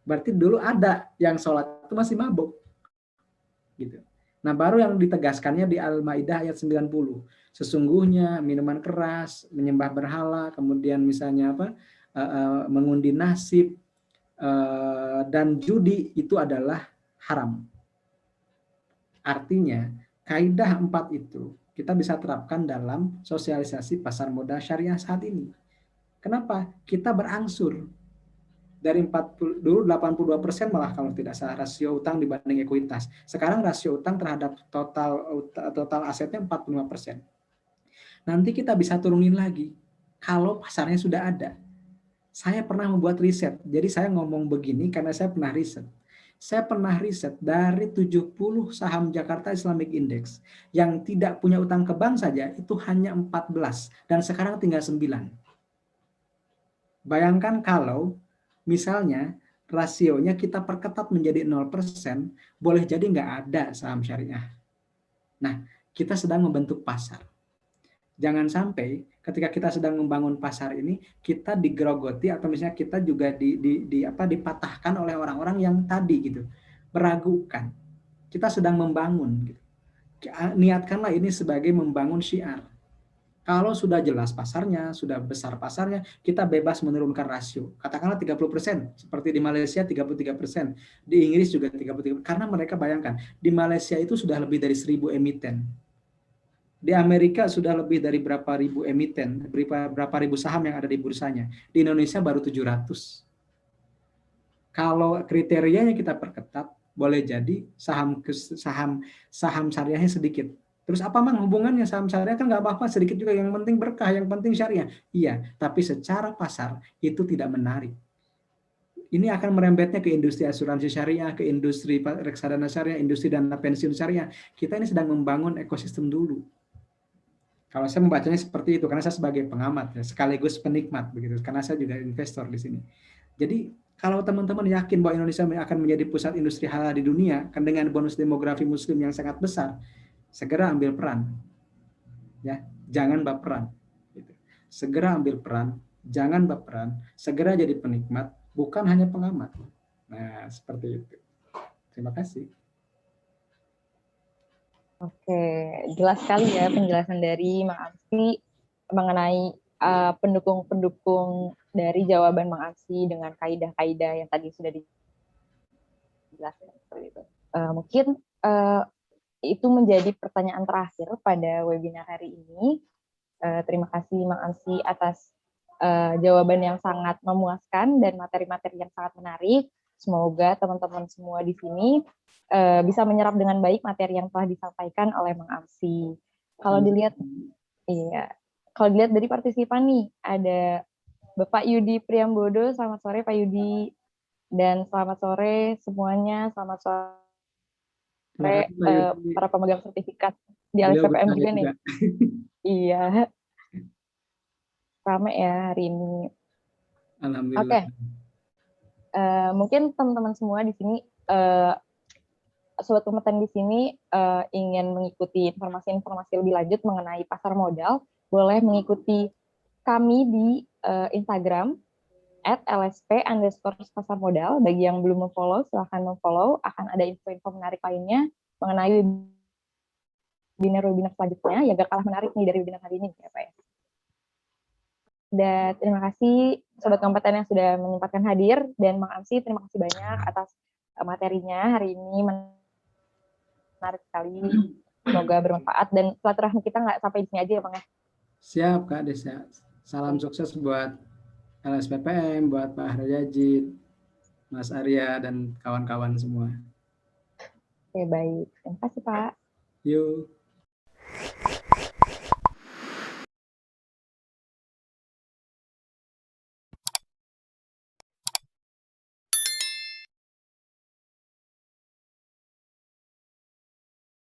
Berarti dulu ada yang salat itu masih mabuk. Gitu. Nah, baru yang ditegaskannya di Al-Maidah ayat 90. Sesungguhnya minuman keras, menyembah berhala, kemudian misalnya apa? Mengundi nasib dan judi itu adalah haram. Artinya, kaidah 4 itu kita bisa terapkan dalam sosialisasi pasar modal syariah saat ini. Kenapa? Kita berangsur dari 40 dulu 82% malah kalau tidak salah rasio utang dibanding ekuitas. Sekarang rasio utang terhadap total asetnya 45%. Nanti kita bisa turunin lagi kalau pasarnya sudah ada. Saya pernah membuat riset. Jadi saya ngomong begini karena saya pernah riset. Saya pernah riset dari 70 saham Jakarta Islamic Index yang tidak punya utang ke bank saja itu hanya 14 dan sekarang tinggal 9. Bayangkan kalau misalnya rasionya kita perketat menjadi 0%, boleh jadi nggak ada saham syariah. Nah, kita sedang membentuk pasar. Jangan sampai ketika kita sedang membangun pasar ini, kita digerogoti atau misalnya kita juga dipatahkan oleh orang-orang yang tadi gitu, meragukan. Kita sedang membangun. Gitu. Niatkanlah ini sebagai membangun syiar. Kalau sudah jelas pasarnya, sudah besar pasarnya, kita bebas menurunkan rasio. Katakanlah 30%, seperti di Malaysia 33%, di Inggris juga 33%. Karena mereka bayangkan, di Malaysia itu sudah lebih dari 1.000 emiten. Di Amerika sudah lebih dari berapa ribu emiten, berapa ribu saham yang ada di bursanya. Di Indonesia baru 700. Kalau kriterianya kita perketat, boleh jadi saham syariahnya sedikit. Terus apa mang hubungannya saham syariah kan nggak apa-apa, sedikit juga, yang penting berkah, yang penting syariah. Iya, tapi secara pasar itu tidak menarik. Ini akan merembetnya ke industri asuransi syariah, ke industri reksadana syariah, industri dana pensiun syariah. Kita ini sedang membangun ekosistem dulu. Kalau saya membacanya seperti itu, karena saya sebagai pengamat, ya, sekaligus penikmat, begitu. Karena saya juga investor di sini. Jadi kalau teman-teman yakin bahwa Indonesia akan menjadi pusat industri halal di dunia, kan dengan bonus demografi Muslim yang sangat besar, segera ambil peran, ya, jangan baperan. Gitu. Segera ambil peran, jangan baperan, segera jadi penikmat, bukan hanya pengamat. Nah, seperti itu. Terima kasih. Oke, jelas sekali ya penjelasan dari Mang Amsi mengenai pendukung-pendukung dari jawaban Mang Amsi dengan kaidah-kaidah yang tadi sudah dijelaskan seperti itu. Mungkin itu menjadi pertanyaan terakhir pada webinar hari ini. Terima kasih Mang Amsi atas jawaban yang sangat memuaskan dan materi-materi yang sangat menarik. Semoga teman-teman semua di sini bisa menyerap dengan baik materi yang telah disampaikan oleh Mang Amsi. Kalau dilihat, iya, kalau dilihat dari partisipan nih, ada Bapak Yudi Priambodo. Selamat sore Pak Yudi, dan selamat sore semuanya. Selamat sore para pemegang sertifikat di LSPPM juga nih. Iya, rame ya hari ini. Alhamdulillah. Oke. Mungkin teman-teman semua di sini Sobat Kompeten di sini ingin mengikuti informasi-informasi lebih lanjut mengenai pasar modal, boleh mengikuti kami di Instagram @lsp_pasar modal. Bagi yang belum memfollow, silahkan memfollow. Akan ada info-info menarik lainnya mengenai webinar-webinar selanjutnya yang gak kalah menarik nih dari webinar hari ini ya Pak ya. Dan terima kasih Sobat Kompeten yang sudah menyempatkan hadir, dan Bang Amsi terima kasih banyak atas materinya hari ini, menarik sekali. Semoga bermanfaat dan silaturahmi kita nggak sampai di sini aja ya Bang ya. Siap Kak Desa. Salam sukses buat LSPPM, buat Pak Harjajid, Mas Arya, dan kawan-kawan semua. Oke, baik. Terima kasih Pak. Yuk.